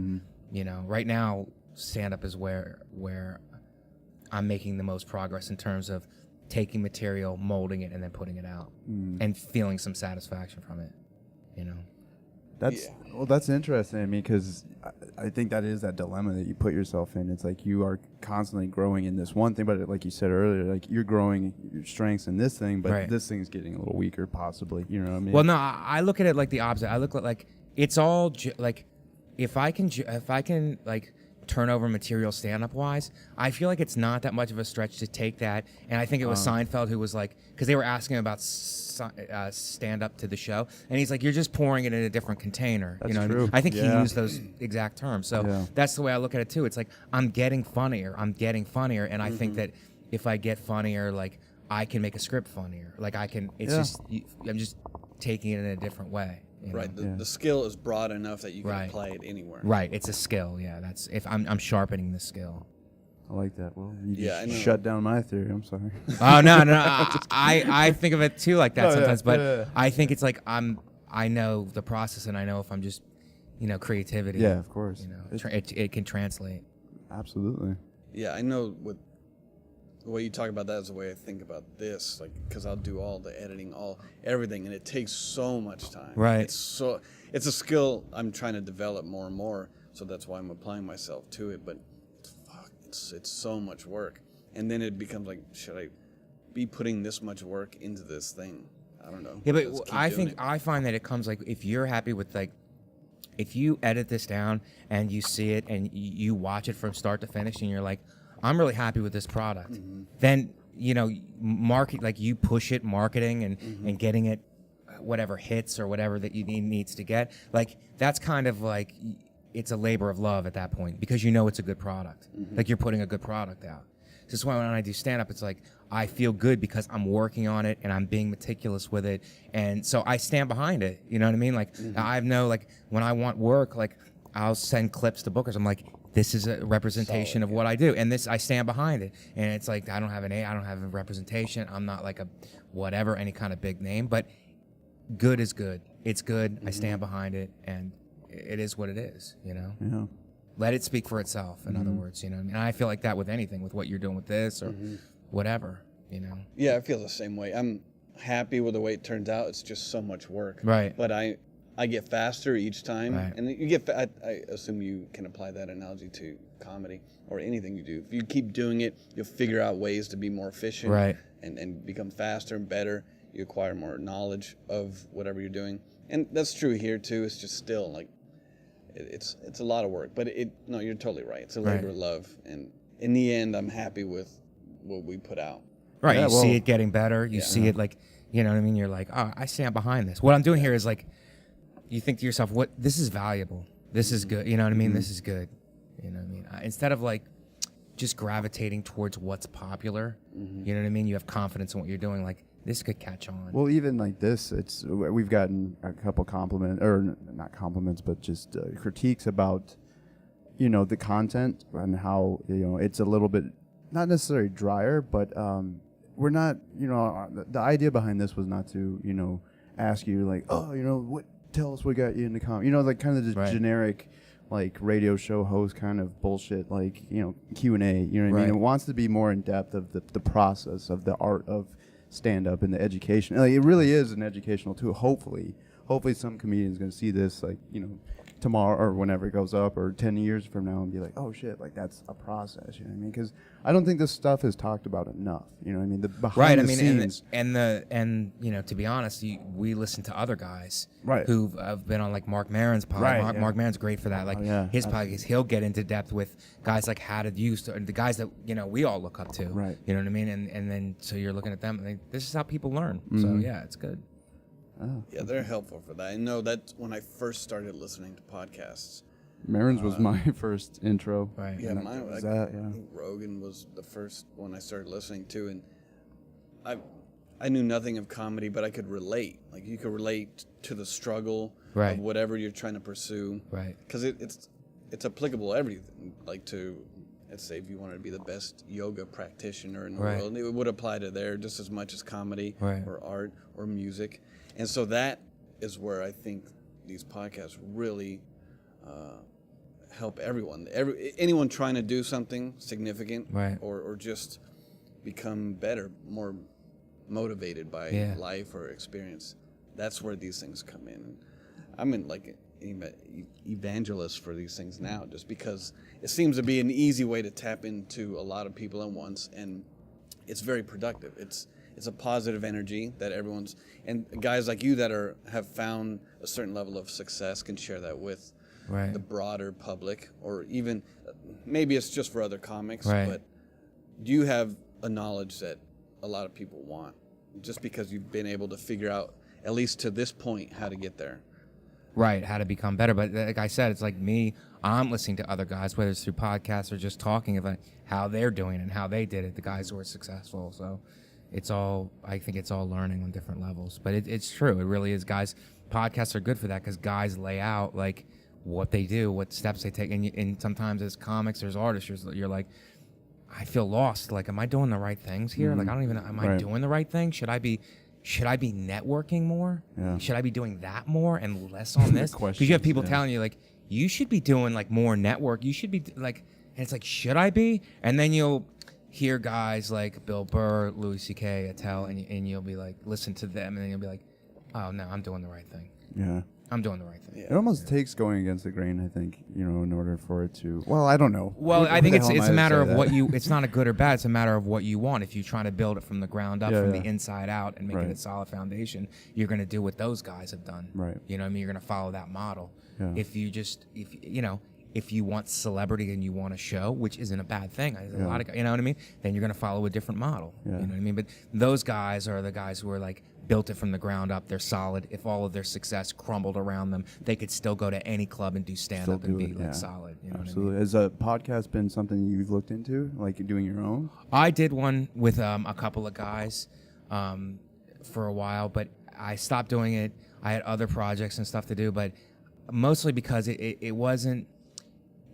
you know, right now, stand-up is where I'm making the most progress in terms of taking material, molding it, and then putting it out, and feeling some satisfaction from it. You know. That's interesting to me, because I think that is that dilemma that you put yourself in. It's like you are constantly growing in this one thing, but like you said earlier, like you're growing your strengths in this thing, but this thing's getting a little weaker, possibly. You know what I mean? Well, no, I look at it like the opposite. I look at like it's all like if I can like turn over material stand-up wise, I feel like it's not that much of a stretch to take that. And I think it was Seinfeld who was like, because they were asking about stand-up to the show, and he's like, you're just pouring it in a different container. That's you know true. What I mean? I think he used those exact terms. So that's the way I look at it too. It's like I'm getting funnier, and I think that if I get funnier, like I can make a script funnier. Like I can. It's just I'm just taking it in a different way. Right. The skill is broad enough that you can apply it anywhere. Right. It's a skill. Yeah. That's if I'm sharpening the skill. I like that. Well, you just shut down my theory. I'm sorry. Oh no. I think of it too like that sometimes, but I think it's like I know the process, and I know if I'm just creativity. Yeah, of course. It can translate. Absolutely. Yeah, I know. With the way you talk about that is the way I think about this, like because I'll do all the editing, everything, and it takes so much time. Right. It's a skill I'm trying to develop more and more, so that's why I'm applying myself to it. But it's so much work, and then it becomes like, should I be putting this much work into this thing? I don't know. Yeah, but I find that it comes like if you're happy with like. If you edit this down and you see it and you watch it from start to finish and you're like, I'm really happy with this product, then, market, like you push it, marketing and getting it, whatever hits or whatever that you needs to get. Like, that's kind of like, it's a labor of love at that point because it's a good product. Like you're putting a good product out. This is why when I do stand-up, it's like I feel good because I'm working on it and I'm being meticulous with it, and so I stand behind it. You know what I mean? Like I know, like when I want work, like I'll send clips to bookers. I'm like, this is a representation of what I do, and this I stand behind it. And it's like I don't have a representation. I'm not like a whatever, any kind of big name, but good is good. It's good. I stand behind it, and it is what it is. Yeah. Let it speak for itself, in other words, And I feel like that with anything, with what you're doing with this or whatever, Yeah, I feel the same way. I'm happy with the way it turns out. It's just so much work. Right. But I get faster each time. Right. And you get, I assume you can apply that analogy to comedy or anything you do. If you keep doing it, you'll figure out ways to be more efficient. Right. And become faster and better. You acquire more knowledge of whatever you're doing. And that's true here, too. It's just still, like, it's a lot of work, but you're totally right. It's a labor of love, and in the end, I'm happy with what we put out. Right, you see it getting better. You see it like, you know what I mean? You're like, oh, I stand behind this. What I'm doing here is like, you think to yourself, this is valuable. This is good. You know what I mean? This is good. You know what I mean? Instead of like just gravitating towards what's popular, you know what I mean? You have confidence in what you're doing. Like, this could catch on. Well, even like this, we've gotten a couple compliments, or not compliments, but just critiques about, the content and how, it's a little bit, not necessarily drier, but we're not, the idea behind this was not to, ask you like, oh, tell us what got you into comedy, like kind of the generic, like radio show host kind of bullshit, like, Q&A, you know what I mean? It wants to be more in depth of the process of the art of stand-up and the education. Like, it really is an educational tool. Hopefully some comedian's going to see this, like, tomorrow or whenever it goes up or 10 years from now and be like, oh shit, like that's a process, you know what I mean? Because I don't think this stuff is talked about enough, you know what I mean? The behind the scenes. And to be honest, we listen to other guys right. who have been on like Mark Maron's podcast. Right, Mark Maron's great for that. Like his podcast, he'll get into depth with guys like How Did You Start, the guys that we all look up to. Right. You know what I mean? And then so you're looking at them and this is how people learn. So yeah, it's good. Oh. Yeah, they're helpful for that. I know that when I first started listening to podcasts. Maron's was my first intro. Right. Yeah, mine was I think Rogan was the first one I started listening to, and I knew nothing of comedy, but I could relate. Like, you could relate to the struggle of whatever you're trying to pursue. Right. Because it's applicable to everything. Like, to, let's say, if you wanted to be the best yoga practitioner in the world, it would apply to there just as much as comedy or art or music. And so that is where I think these podcasts really help everyone. Anyone trying to do something significant or just become better, more motivated by life or experience. That's where these things come in. And I'm in like an evangelist for these things now, just because it seems to be an easy way to tap into a lot of people at once, and it's very productive. It's a positive energy that everyone's, and guys like you that have found a certain level of success can share that with the broader public, or even maybe it's just for other comics, but you have a knowledge that a lot of people want just because you've been able to figure out, at least to this point, how to get there. Right, how to become better. But like I said, it's like me, I'm listening to other guys, whether it's through podcasts or just talking about how they're doing and how they did it, the guys who are successful. So I think it's all learning on different levels. But it's true. It really is, guys. Podcasts are good for that because guys lay out like what they do, what steps they take. And sometimes as comics, there's artists, you're like, I feel lost. Like, am I doing the right things here? Like, I don't even know. Am I doing the right thing? Should I be networking more? Yeah. Should I be doing that more and less on this? Because you have people telling you, like, you should be doing, like, more network. You should be, like, and it's like, should I be? And then you'll hear guys like Bill Burr, Louis C.K., Attell, and you'll be like, listen to them, and then you'll be like, oh, no, I'm doing the right thing. Yeah. I'm doing the right thing. Yeah. It almost takes going against the grain, I think, in order for it to. Well, I don't know. Well, I think it's a matter of what you. It's not a good or bad. It's a matter of what you want. If you're trying to build it from the ground up, from the inside out, and make it a solid foundation, you're going to do what those guys have done. Right. You know what I mean? You're going to follow that model. Yeah. If you want celebrity and you want a show, which isn't a bad thing, a lot of, you know what I mean? Then you're going to follow a different model. Yeah. You know what I mean? But those guys are the guys who are like built it from the ground up. They're solid. If all of their success crumbled around them, they could still go to any club and do stand-up and be like solid. You know Absolutely. What I mean? Has a podcast been something you've looked into, like doing your own? I did one with a couple of guys for a while, but I stopped doing it. I had other projects and stuff to do, but mostly because it wasn't.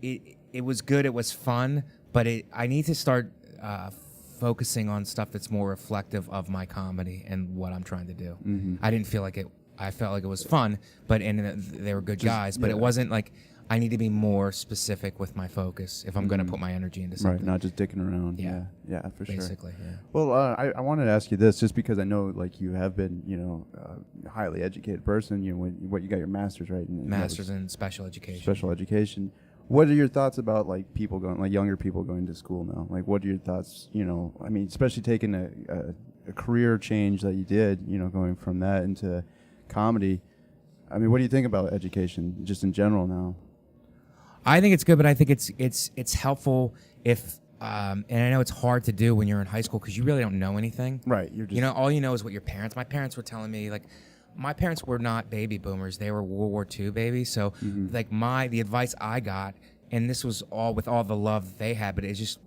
It was good. It was fun, but I need to start focusing on stuff that's more reflective of my comedy and what I'm trying to do. Mm-hmm. I didn't feel like it. I felt like it was fun, but they were good guys. But it wasn't like I need to be more specific with my focus if I'm going to put my energy into something. Right, not just dicking around. Yeah, for sure. Basically, yeah. Well, I wanted to ask you this, just because I know like you have been, a highly educated person. What you got your master's, right? Master's in special education. Special education. What are your thoughts about like people going, like younger people going to school now? Like, what are your thoughts? I mean, especially taking a career change that you did, going from that into comedy. I mean, what do you think about education just in general now? I think it's good, but I think it's helpful if and I know it's hard to do when you're in high school because you really don't know anything. Right. You're just all you know is what your parents. My parents were telling me like. My parents were not baby boomers; they were World War II babies. So, like the advice I got, and this was all with all the love that they had, but it's just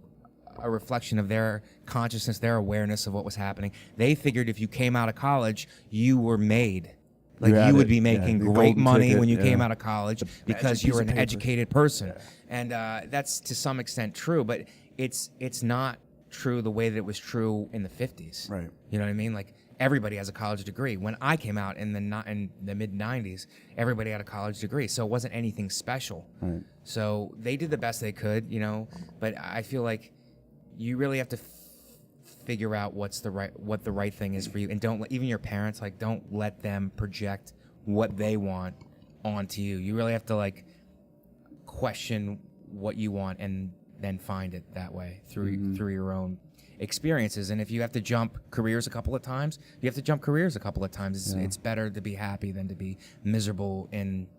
a reflection of their consciousness, their awareness of what was happening. They figured if you came out of college, you were made. Like you would be making great money when you came out of college because you're an educated person, and that's to some extent true. But it's not true the way that it was true in the 50s. Right. You know what I mean? Like. Everybody has a college degree. When I came out in the mid-'90s, everybody had a college degree, so it wasn't anything special. Right. So they did the best they could, But I feel like you really have to figure out what the right thing is for you, and even your parents don't let them project what they want onto you. You really have to question what you want and then find it that way through your own experiences. And if you have to jump careers a couple of times, you have to jump careers a couple of times. It's better to be happy than to be miserable in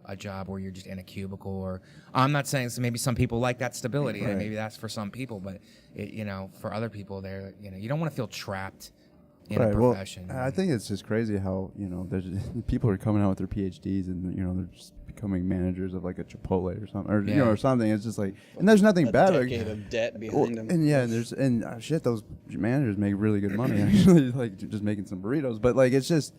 a job where you're just in a cubicle. Or I'm not saying maybe some people like that stability, and maybe that's for some people, but for other people, you don't want to feel trapped in a profession. Well, I think it's just crazy how there's people are coming out with their PhDs and they're just becoming managers of like a Chipotle or something, or or something. It's just like, and there's nothing bad. A decade of debt behind them. And shit, those managers make really good money actually, just making some burritos. But it's just,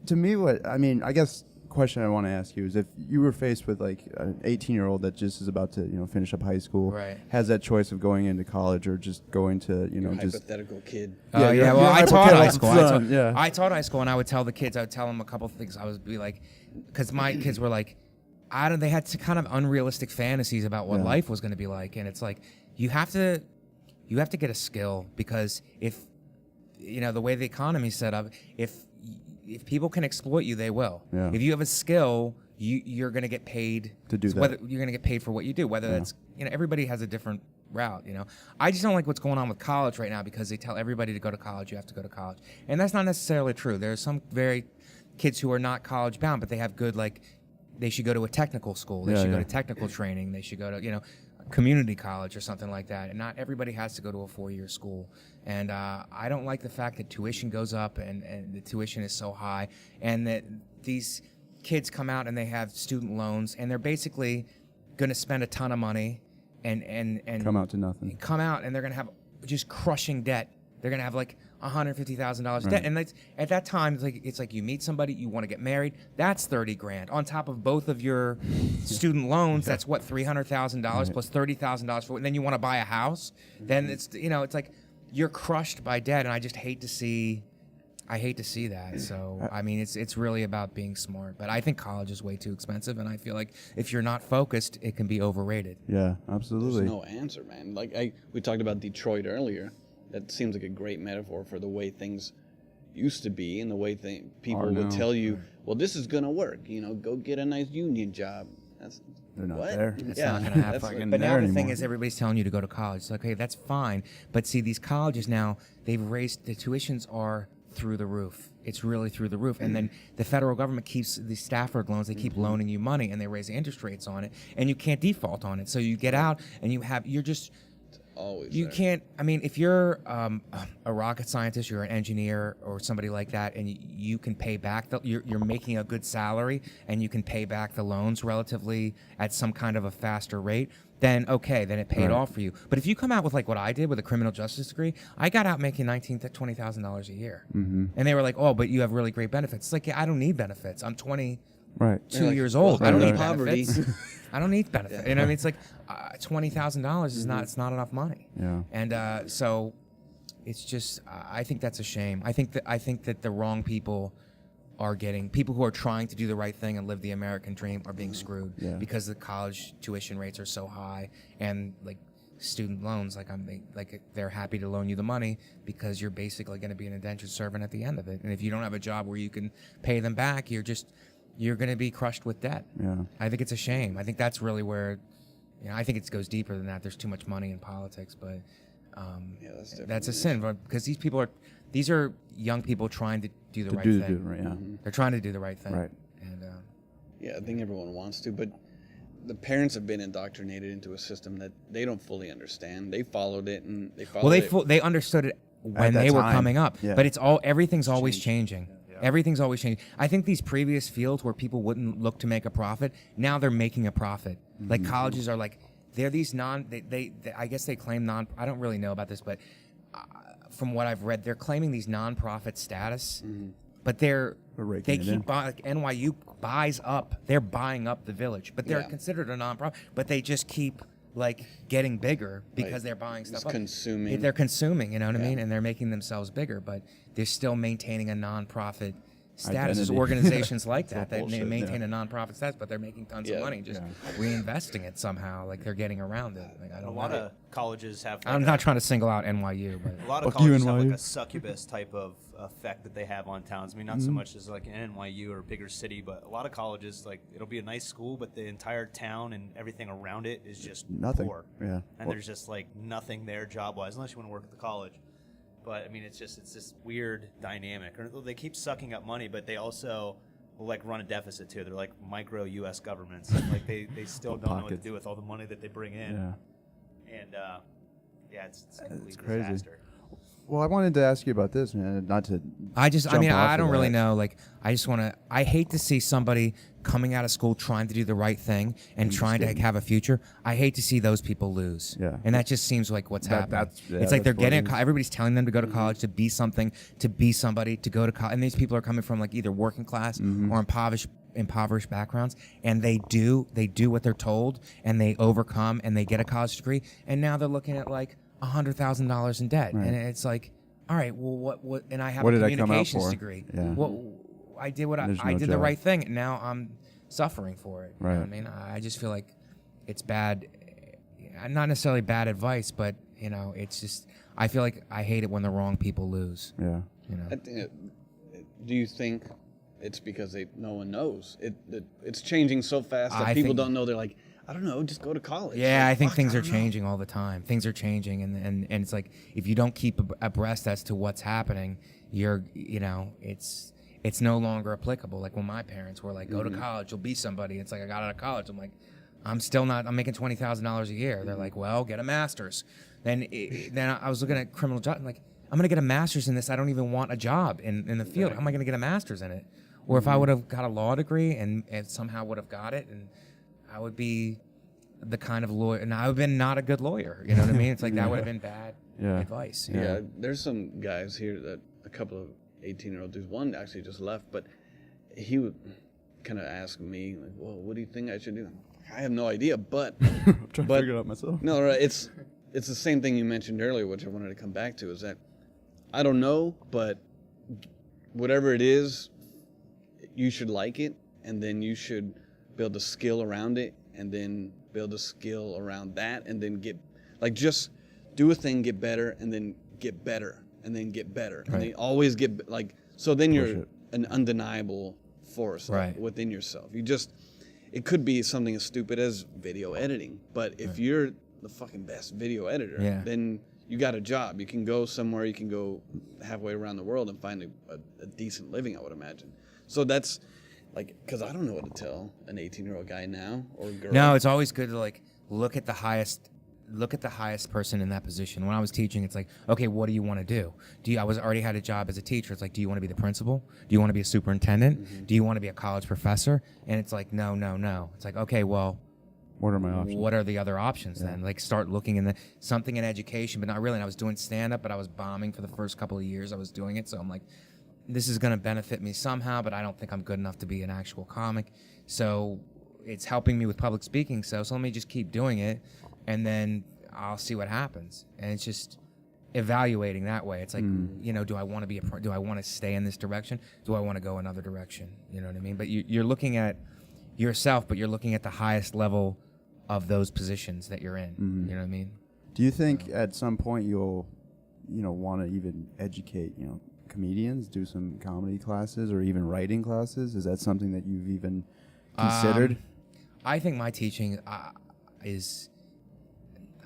to me, I guess question I want to ask you is, if you were faced with an 18-year-old that just is about to finish up high school, has that choice of going into college or just going to hypothetical kid. Well, I taught high school. I taught high school, and I would tell the kids, I would tell them a couple of things. I would be like, because my kids were like, they had kind of unrealistic fantasies about what life was going to be like, and it's like you have to get a skill, because if the way the economy's set up, if people can exploit you, they will. Yeah. If you have a skill, you're going to get paid to do that. Whether you're going to get paid for what you do, whether that's everybody has a different route. I just don't like what's going on with college right now, because they tell everybody to go to college. You have to go to college, and that's not necessarily true. There are some very kids who are not college bound, but they have good they should go to a technical school. They should go to technical training. They should go to community college or something like that. And not everybody has to go to a 4-year school. And I don't like the fact that tuition goes up and the tuition is so high, and that these kids come out and they have student loans, and they're basically going to spend a ton of money and come out to nothing. Come out and they're going to have just crushing debt. They're going to have like $150,000 debt. And at that time, it's like you meet somebody, you want to get married, that's $30,000 on top of both of your student loans. That's what, $300,000 plus $30,000 for, and then you want to buy a house. Then it's, it's like you're crushed by debt. And I just hate to see that. So, I mean, it's really about being smart. But I think college is way too expensive, and I feel like if you're not focused, it can be overrated. Yeah, absolutely. There's no answer, man. Like we talked about Detroit earlier. That seems like a great metaphor for the way things used to be and the way people would tell you, well, this is going to work. Go get a nice union job. They're not what? there. It's not going to happen. But now the thing is, everybody's telling you to go to college. It's like, okay, that's fine. But see, these colleges now, they've raised, the tuitions are through the roof. It's really through the roof. And then the federal government keeps these Stafford loans, they keep loaning you money, and they raise the interest rates on it, and you can't default on it. So you get out and you're just, always you there. can't, I mean, if you're a rocket scientist, you're an engineer or somebody like that, and you can pay back, you're making a good salary, and you can pay back the loans relatively at some kind of a faster rate, then okay, then it paid off for you. But if you come out with like what I did with a criminal justice degree, I got out making $19,000 to $20,000 a year. And they were like, oh, but you have really great benefits. It's like, yeah, I don't need benefits. I'm 22 years old. I don't need benefits. I don't need benefits. Yeah. You know what I mean? It's like $20,000 is it's not enough money. Yeah. And so it's just, I think that's a shame. I think that the wrong people people who are trying to do the right thing and live the American dream are being screwed because the college tuition rates are so high, and like student loans, they're happy to loan you the money because you're basically going to be an indentured servant at the end of it. And if you don't have a job where you can pay them back, you're going to be crushed with debt. Yeah. I think it's a shame. I think that's really where, I think it goes deeper than that. There's too much money in politics, but that's a sin, because these are young people trying to do the right thing. They're trying to do the right thing. Right. And I think everyone wants to, but the parents have been indoctrinated into a system that they don't fully understand. They followed it, and they understood it when they were coming up. Yeah. But everything's always changing. Yeah. Everything's always changing. I think these previous fields where people wouldn't look to make a profit, now they're making a profit. Like colleges are like, they're these I guess they claim I don't really know about this, but from what I've read, they're claiming these non-profit status, but they keep like NYU buys up. They're buying up the Village, but they're considered a non-profit. But they just keep like getting bigger because they're buying stuff up. Consuming. They're consuming, you know what I mean? And they're making themselves bigger, but they're still maintaining a non-profit status. There's organizations like that maintain a non-profit status, but they're making tons of money, just reinvesting it somehow. Like they're getting around it. Like, a lot of colleges have. I'm not trying to single out NYU, but a lot of colleges have like a succubus type of effect that they have on towns. I mean, not so much as like an NYU or a bigger city, but a lot of colleges, like it'll be a nice school, but the entire town and everything around it is just nothing. Poor. Yeah, and there's just like nothing there job-wise, unless you want to work at the college. But I mean, it's this weird dynamic. They keep sucking up money, but they also will like run a deficit too. They're like micro U.S. governments. Like they still don't know what to do with all the money that they bring in. Yeah. And it's a complete disaster. Well, I wanted to ask you about this, man. Not to. I don't really know. Like, I hate to see somebody coming out of school trying to do the right thing and trying to have a future. I hate to see those people lose. Yeah. And that just seems like what's happening. It's like they're getting. Everybody's telling them to go to college, to be something, to be somebody, to go to college. And these people are coming from like either working class or impoverished backgrounds, and they do what they're told, and they overcome, and they get a college degree, and now they're looking at like $100,000 in debt, and it's like, all right, well, what? And I have a communications degree. Yeah. I did I did the right thing, and now I'm suffering for it. You know what I mean? I just feel like it's bad, not necessarily bad advice, but it's just, I feel like I hate it when the wrong people lose. Yeah. I think do you think it's because no one knows? It's changing so fast that people don't know. They're like, I don't know, just go to college. Yeah, I think things are changing all the time. Things are changing, and it's like if you don't keep abreast as to what's happening, it's no longer applicable. Like when my parents were like, go to college, you'll be somebody. It's like I got out of college. I'm like, I'm still not. I'm making $20,000 a year. They're like, well, get a master's. Then I was looking at criminal justice. I'm like, I'm gonna get a master's in this. I don't even want a job in the field. How am I gonna get a master's in it? Or if I would have got a law degree and somehow would have got it, and I would be the kind of lawyer, and I would have been not a good lawyer. You know what I mean? It's like that would have been bad advice. Yeah, there's some guys here that a couple of 18-year-old dudes. One actually just left, but he would kind of ask me, like, "Well, what do you think I should do?" I have no idea, but I'm trying to figure it out myself. No, right? It's the same thing you mentioned earlier, which I wanted to come back to. Is that I don't know, but whatever it is, you should like it, and then you should build a skill around it, and then build a skill around that, and then just do a thing, get better, and then get better, and then get better, and then always get so then you're an undeniable force within yourself. It could be something as stupid as video editing, but if you're the fucking best video editor, then you got a job. You can go somewhere, you can go halfway around the world and find a decent living, I would imagine. So that's because I don't know what to tell an 18-year-old guy now or girl. No, it's always good to look at the highest person in that position. When I was teaching, it's like, okay, what do you want to do? I already had a job as a teacher. It's like, do you want to be the principal? Do you want to be a superintendent? Mm-hmm. Do you want to be a college professor? And it's like, no. It's like, okay, well, what are my options? What are the other options then? Like, start looking in something in education, but not really. And I was doing stand-up, but I was bombing for the first couple of years I was doing it. So I'm like, this is going to benefit me somehow, but I don't think I'm good enough to be an actual comic. So it's helping me with public speaking. So let me just keep doing it, and then I'll see what happens. And it's just evaluating that way. It's like, do I want to do I want to stay in this direction? Do I want to go another direction? You know what I mean? But you're looking at yourself, but you're looking at the highest level of those positions that you're in. Mm-hmm. You know what I mean? Do you think at some point you'll, want to even educate, comedians, do some comedy classes or even writing classes? Is that something that you've even considered? I think my teaching is,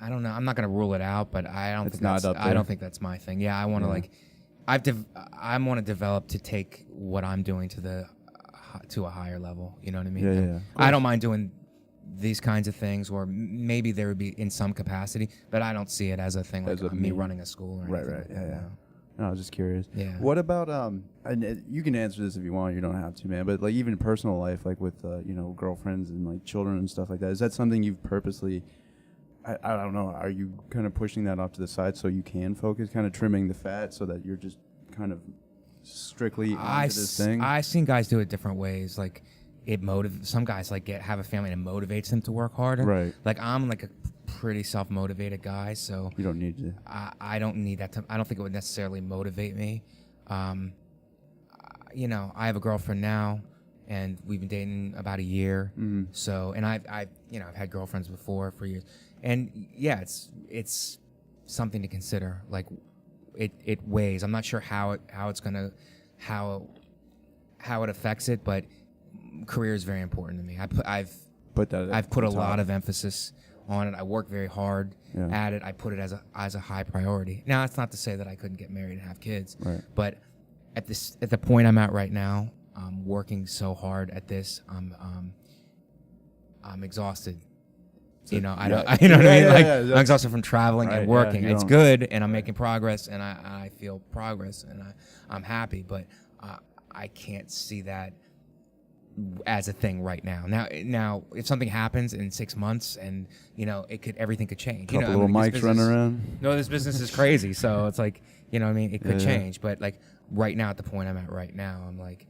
I don't know. I'm not going to rule it out, but I don't think that's my thing. Yeah, I want to I want to develop to take what I'm doing to a higher level. You know what I mean? Yeah. I don't mind doing these kinds of things, or maybe there would be in some capacity, but I don't see it as a thing like me running a school or anything. Right. Yeah. No, I was just curious. Yeah. What about and you can answer this if you want. You don't have to, man. But even personal life, like with girlfriends and children and stuff like that. Is that something you've purposely? I don't know. Are you kind of pushing that off to the side so you can focus, kind of trimming the fat, so that you're just kind of strictly into this thing? I've seen guys do it different ways. Like some guys have a family and it motivates them to work harder. Right. Like I'm a pretty self-motivated guy, so you don't need to. I don't need that. I don't think it would necessarily motivate me. I have a girlfriend now, and we've been dating about a year. Mm-hmm. So, and I've had girlfriends before for years, and yeah, it's something to consider. Like it weighs. I'm not sure how it affects it, but career is very important to me. I've put a lot of emphasis on it. I work very hard at it. I put it as a high priority. Now, that's not to say that I couldn't get married and have kids, right. But at the point I'm at right now, I'm working so hard at this. I'm exhausted. You know what I mean? I'm exhausted from traveling and working. It's good, and I'm making progress, and I feel progress, and I'm happy. But I can't see that as a thing right now. Now, if something happens in 6 months, and everything could change. Couple little mics running around. No, this business is crazy, so it's like it could change. But right now, at the point I'm at right now, I'm like,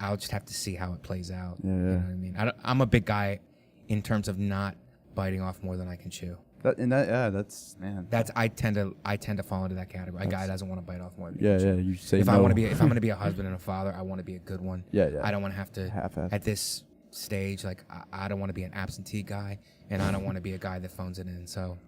I'll just have to see how it plays out. Yeah. You know what I mean? I'm a big guy in terms of not biting off more than I can chew. That's man. I tend to fall into that category. A guy doesn't want to bite off more than he can chew. You say if I'm going to be a husband and a father, I want to be a good one. Yeah. I don't want to have to half-assed. At this stage, I don't want to be an absentee guy, and I don't want to be a guy that phones it in. So,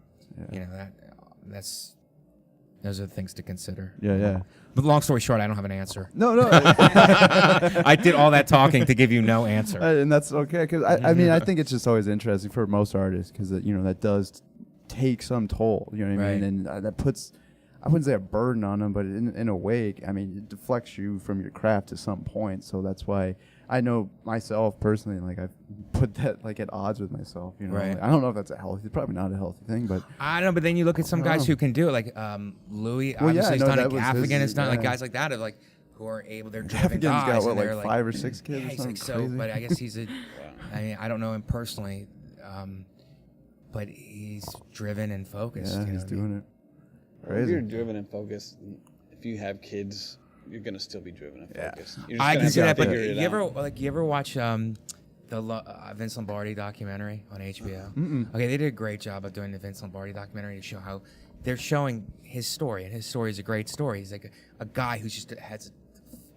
those are the things to consider. Yeah. But long story short, I don't have an answer. No. I did all that talking to give you no answer. And that's okay, because I think it's just always interesting for most artists, because that does take some toll. You know what I mean? And that puts, I wouldn't say a burden on them, but in a way, it deflects you from your craft to some point. So that's why I know myself personally, I've put that at odds with myself. Right. I don't know if that's probably not a healthy thing, but I don't know. But then you look at some guys who can do it, like Louis. Obviously, he's done it. Gaffigan has done guys like that. who are able. They're driven guys. Got what, and they're like 5 or 6 kids? Yeah, or something he's like crazy? so. But I guess he's a. I mean, I don't know him personally, but he's driven and focused. Yeah, you know he's what I mean? doing it. If Crazy. you're driven and focused, if you have kids, you're gonna still be driven and focused. You're just I gonna can have see to that. But figure it out. you ever watch the Vince Lombardi documentary on HBO? Okay, they did a great job of doing the Vince Lombardi documentary to show how they're showing his story, and his story is a great story. He's like a guy who's just has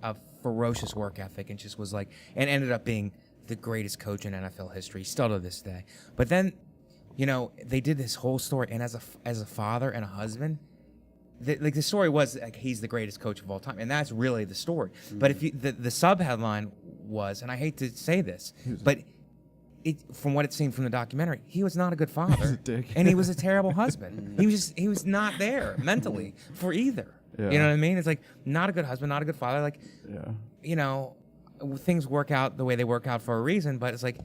a ferocious work ethic and just was like, and ended up being the greatest coach in NFL history, still to this day. But then, you know, they did this whole story, and as a father and a husband, the story was like he's the greatest coach of all time, and that's really the story. But if you the sub headline was, and I hate to say this, but from what it seemed from the documentary, he was not a good father, and he was a terrible husband. He was not there mentally for either. Yeah. You know what I mean? It's like not a good husband, not a good father. Like, you know, things work out the way they work out for a reason, but it's like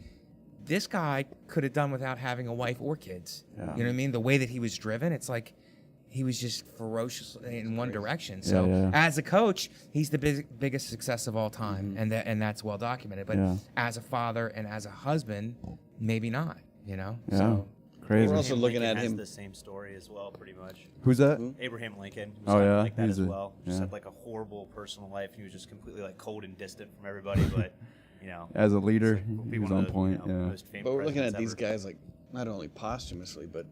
this guy could have done without having a wife or kids. You know what I mean? The way that he was driven, it's like he was just ferocious in one direction. So as a coach, he's the biggest success of all time, and that's well documented. But as a father and as a husband, maybe not. You know. Yeah. So crazy. We're also looking at him. The same story as well, pretty much. Who's that? Abraham Lincoln. Was kind of like that He's as well. Just had like a horrible personal life. He was just completely like cold and distant from everybody. But you know, as a leader, like, he was on point. But we're looking at these guys like not only posthumously, but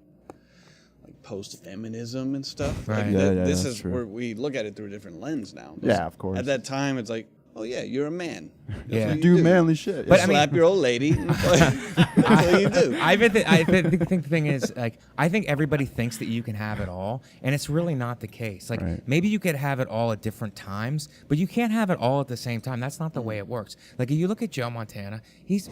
like post-feminism and stuff. Right. Like this is true. where we look at it through a different lens now. Yeah, of course. At that time, it's like, oh yeah, you're a man. That's what you do manly shit. But slap your old lady. That's what you do. I think the thing is, like, I think everybody thinks that you can have it all, and it's really not the case. Like, maybe you could have it all at different times, but you can't have it all at the same time. That's not the way it works. Like, if you look at Joe Montana, he's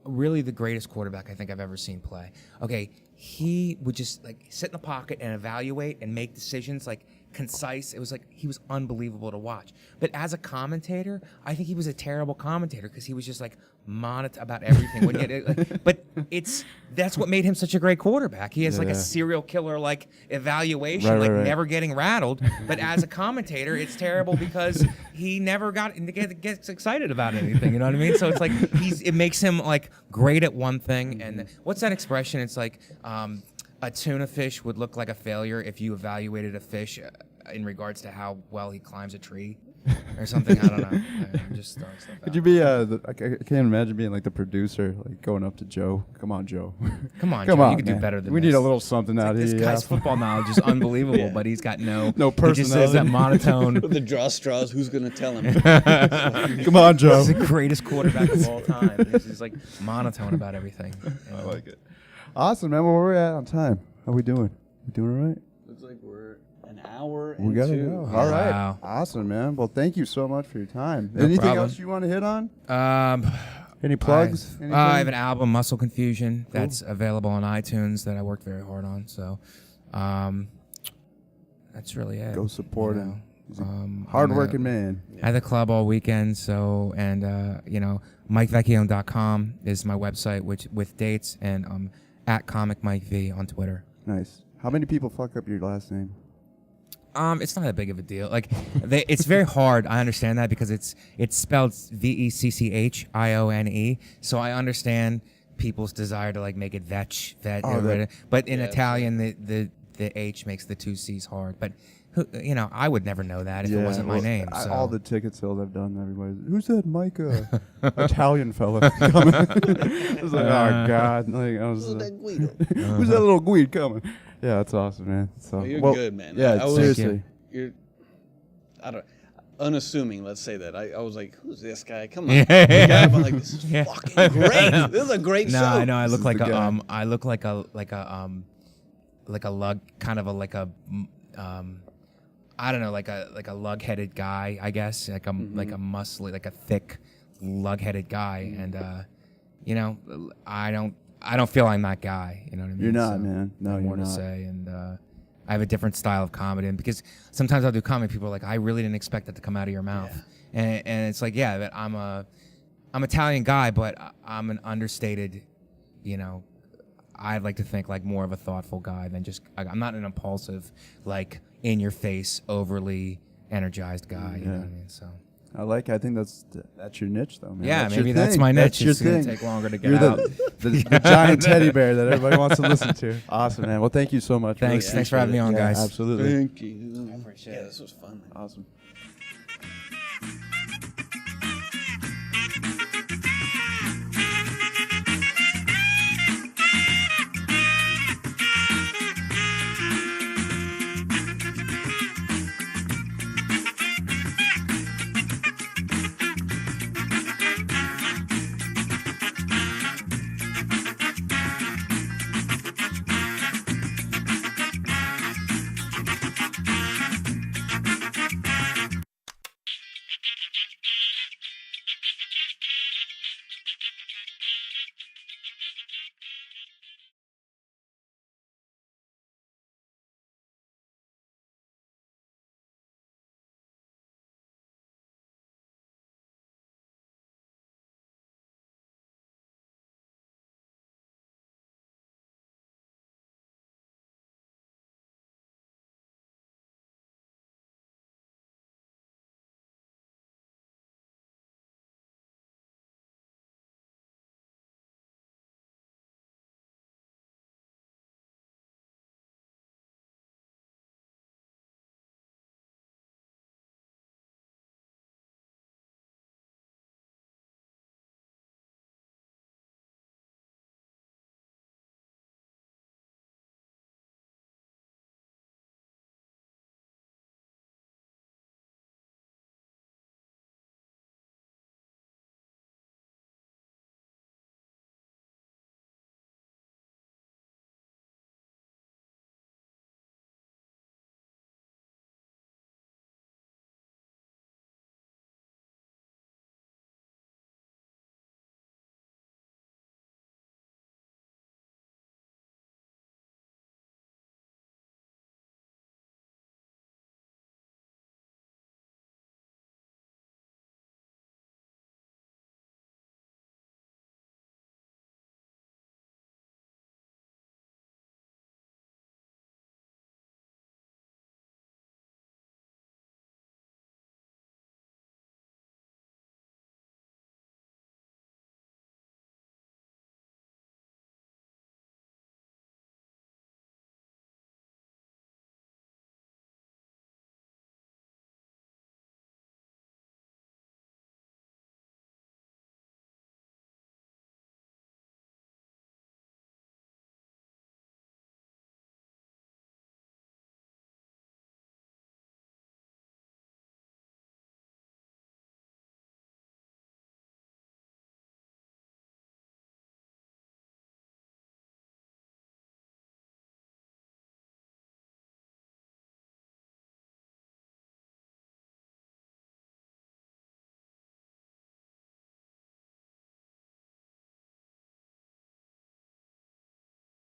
really the greatest quarterback I think I've ever seen play. Okay, he would just, like, sit in the pocket and evaluate and make decisions, like, concise. It was like he was unbelievable to watch. But as a commentator, I think he was a terrible commentator because he was just like monotone about everything. But that's what made him such a great quarterback. He has like a serial killer like evaluation, never getting rattled. But as a commentator, it's terrible because he never gets excited about anything. You know what I mean? So it's like it makes him like great at one thing. And what's that expression? It's like a tuna fish would look like a failure if you evaluated a fish in regards to how well he climbs a tree or something. I don't know. I'm just throwing stuff out. Could you be I can't imagine being like the producer, like going up to Joe. Come on, Joe. Come on, Joe. You could do better than we this. need a little something out of This here. guy's football knowledge is unbelievable, but he's got no personality. He just says that monotone. The draw straws, who's going to tell him? Come on, Joe. He's the greatest quarterback of all time. He's just like monotone about everything. I like it. Awesome, man. Where we're at on time? How we doing? We doing all right? Looks like we're an hour We gotta go. All right. Wow. Awesome, man. Well, thank you so much for your time. No Anything problem. else you want to hit on? Any plugs? I have an album, Muscle Confusion, that's available on iTunes that I worked very hard on. So that's really it. Go support you him. He's know. a hardworking man. At the club all weekend. So, and, you know, MikeVecchione.com is my website, which with dates, and at Comic Mike V on Twitter. Nice. How many people fuck up your last name? It's not that big of a deal. Like, it's very hard. I understand that because it's spelled Vecchione. So I understand people's desire to like make it but in Italian the H makes the two C's hard. But you know, I would never know that if it wasn't my name. So. All the ticket sales I've done, everybody's, who's that Micah? Italian fella coming. I was like, oh God! Like, I was, Who's that Guido? who's that little Guido coming? Yeah, that's awesome, man. So You're good, man. Yeah, seriously. You're, I don't. Unassuming, let's say that. I was like, who's this guy? Come on. I'm like, this is fucking great. This is a great show. No, I know. I look like I look like a lug, kind of a like a I don't know, like a lug-headed guy, I guess, like a muscly, like a thick, lug-headed guy, and you know, I don't feel I'm that guy. You know what I mean? You're not, man. No, you're more not. to say, and I have a different style of comedy, and because sometimes I'll do comedy, people are like, I really didn't expect that to come out of your mouth, and it's like, yeah, but I'm Italian guy, but I'm an understated, you know. I'd like to think like more of a thoughtful guy than just. I'm not an impulsive, like in your face, overly energized guy. You know what I mean? So I think that's your niche, though, man. Yeah, maybe that's my niche. It's going to take longer to get out. The giant teddy bear that everybody wants to listen to. Awesome, man. Well, thank you so much. Thanks for having me on, guys. Absolutely. Thank you. I appreciate it. This was fun. Awesome.